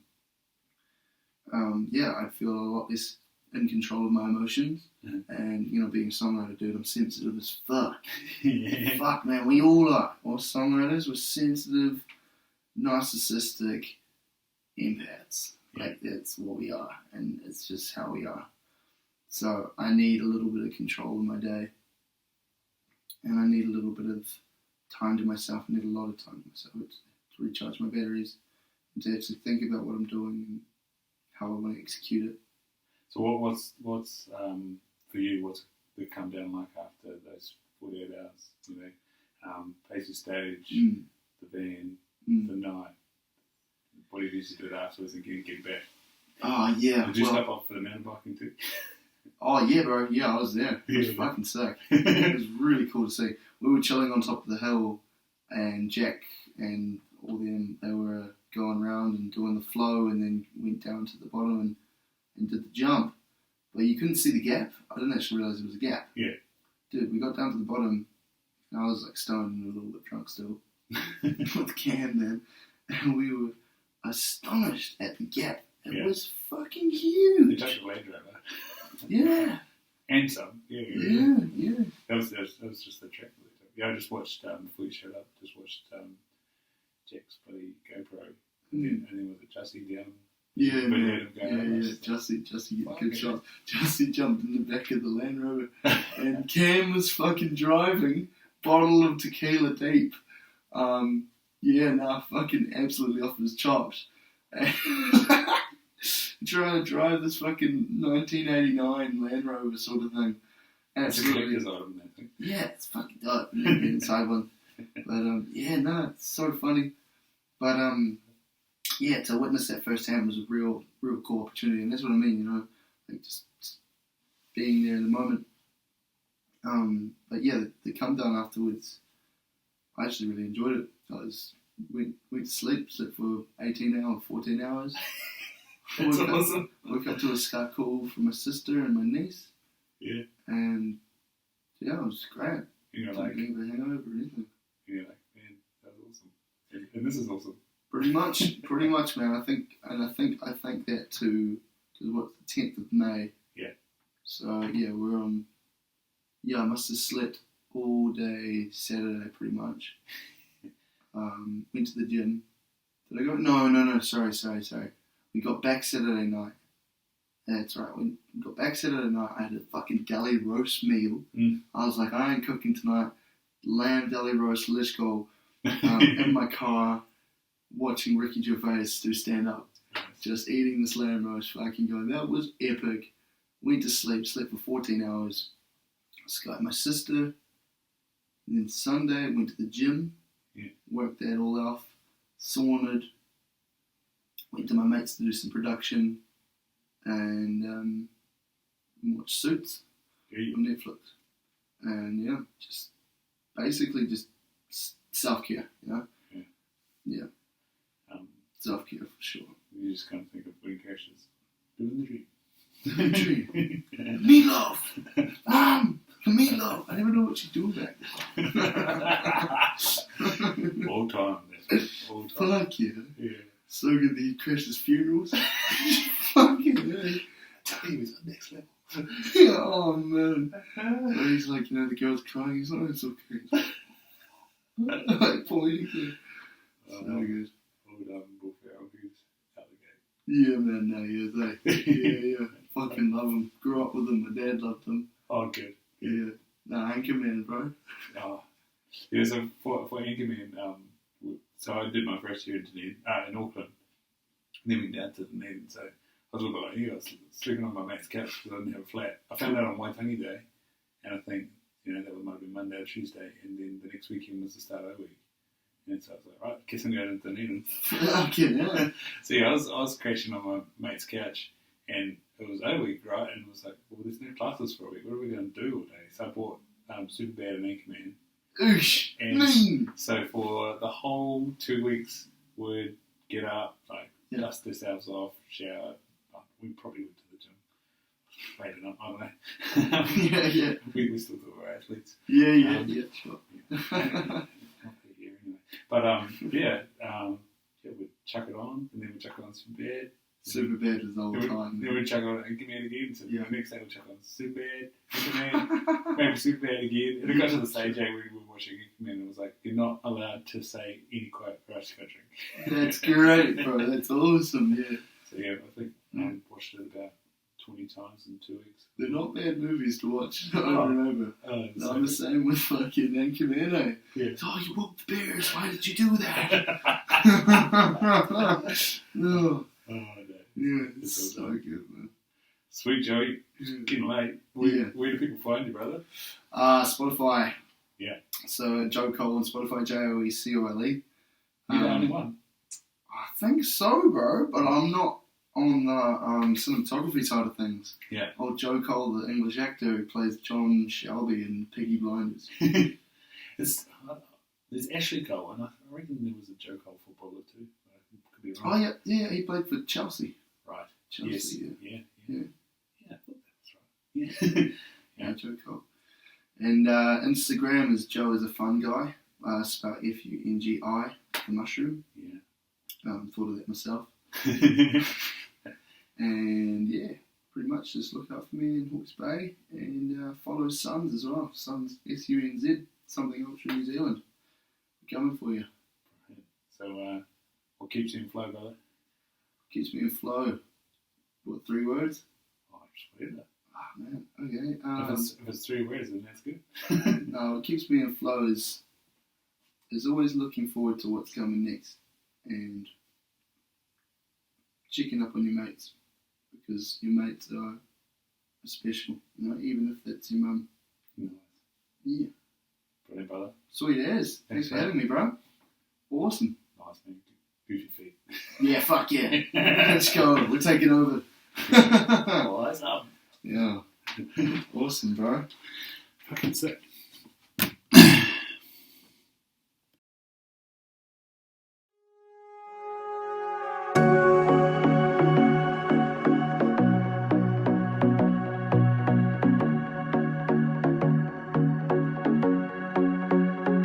I'd feel a lot less in control of my emotions. And, being a songwriter, dude, I'm sensitive as fuck. Yeah. Fuck, man, we all are. All songwriters, we're sensitive, narcissistic empaths. Yeah. Like, that's what we are, and it's just how we are. So I need a little bit of control in my day, and I need a little bit of time to myself. I need a lot of time to myself to recharge my batteries, and to actually think about what I'm doing and how I want to execute it. So what's for you? What's the come down like after those 48 hours? Pace the stage, the van, the night. What did you used to do afterwards and get back? Oh yeah. Did you step up for the mountain biking too? Oh yeah, bro. Yeah, I was there. It was fucking sick. It was really cool to see. We were chilling on top of the hill, and Jack and all them, they were going around and doing the flow, and then went down to the bottom and did the jump. But you couldn't see the gap. I didn't actually realise there was a gap. Yeah. Dude, we got down to the bottom, and I was like stoned and a little bit drunk still. With Cam, man. And we were astonished at the gap. It was fucking huge. You took the Land Rover. Yeah. And some. Yeah. That was just the track. Yeah, I just watched, before you showed up, Jack's bloody GoPro. And then was it Jussie down? Yeah. Jussie getting good shots. Jussie jumped in the back of the Land Rover, and Cam was fucking driving, bottle of tequila deep. Fucking absolutely off his chops. Trying to drive this fucking 1989 Land Rover sort of thing. Absolutely. It's a collector's item, I think. Yeah, it's fucking dope. Inside one. But, it's sort of funny. But, to witness that firsthand was a real cool opportunity, and that's what I mean, like just being there in the moment. The come down afterwards, I actually really enjoyed it. I went to slept for 14 hours. That's awesome. Woke up to a Skype call from my sister and my niece. Yeah. And it was great. You're like, didn't have a hangover or anything. You're like, man, that was awesome. And this is awesome. Pretty much, man. I think that to what, the 10th of May. Yeah. So we're on. Yeah, I must have slept all day Saturday, pretty much. Went to the gym. Did I go? No. Sorry. We got back Saturday night. That's right. We got back Saturday night. I had a fucking deli roast meal. I was like, I ain't cooking tonight. Lamb deli roast. Let's go. In my car, watching Ricky Gervais do stand up, just eating this lamb roast. Fucking going. That was epic. Went to sleep for 14 hours. Skyped my sister. And then Sunday, went to the gym. Yeah. Worked that all off. Saunaed. Went to my mates to do some production. And watched Suits on Netflix. And just basically just self-care, Yeah. Self-care for sure. You just can't think of when characters doing the dream. Meatloaf! Meatloaf! I never know what you do back there. All time. Fuck yeah. Yeah. So good that he crashed his funerals. Fucking hell. Tell you he's on next level. Oh man. But he's like, the girl's crying. He's like, it's okay. Like pointing there. So good. Will Ferrell, who's out the gate. Yeah, man. No, yeah. Fucking love them. Grew up with them. My dad loved them. Oh, good. Yeah. Nah, Anchorman, bro. Oh. Yeah, so for Anchorman, so I did my first year in Dunedin, in Auckland. Then went down to Dunedin, so I was a little bit like you. I was sleeping on my mate's couch because I didn't have a flat. I found out on Waitangi Day, and I think, that might have been Monday or Tuesday, and then the next weekend was the start of the week. And so I was like, right, guess I'm going to Dunedin. Okay, yeah. So yeah, I was crashing on my mate's couch, and it was O week, right? And it was like, well, there's no classes for a week. What are we going to do all day? So I bought Superbad and Anchorman. Oosh, and so for the whole 2 weeks, we'd get up, dust ourselves off, shower. We probably went to the gym. Late enough, I don't know. Yeah. We still do our athletes. Yeah, sure. Not here anyway. But we'd chuck it on, and then we'd chuck it on Superbad. Superbad is all the time. Then we'd chuck it on Anchorman again. So yeah. The next day we'd chuck on Superbad, Anchorman, maybe Superbad again. And it got to the stage where we were watching Anchorman, and it was like, you're not allowed to say any quote or else you got drink. That's great, bro. That's awesome, yeah. So yeah, I think I watched it about 20 times in 2 weeks. They're not bad movies to watch over and over. I'm the same with fucking Anchorman, eh? Yeah. Oh, you whooped the Bears. Why did you do that? No. Oh, no. Yeah, it's so good, man. Sweet, Joey. It's getting late. Where do people find you, brother? Spotify. Yeah. So Joe Cole on Spotify, Joeisafungi. You're the only one? I think so, bro, but I'm not on the cinematography side of things. Yeah. Old Joe Cole, the English actor who plays John Shelby in Peaky Blinders. There's Ashley Cole, and I reckon there was a Joe Cole footballer too. Could be wrong. Oh, yeah, he played for Chelsea. Right. Chelsea, yes. Yeah. Yeah, I thought that was right. Yeah, Joe Cole. And Instagram is Joeisafungi, spelled Fungi, the mushroom. Yeah. Thought of that myself. And yeah, pretty much just look out for me in Hawke's Bay and follow SUNZ as well. SUNZ, SUNZ, something Ultra New Zealand. Coming for you. So, what keeps you in flow, brother? Keeps me in flow. What, 3 words? Oh, just whatever. Ah, man, okay. If it's 3 words, then that's good. No, what keeps me in flow is always looking forward to what's coming next and checking up on your mates, because your mates are special, even if that's your mum. Nice. Yeah. Brilliant, brother. Sweet as. Thanks for having me, bro. Awesome. Nice, man. Goofy feet. Yeah, fuck yeah. Let's go. We're taking over. What's up? Yeah. Awesome, bro. Fucking sick.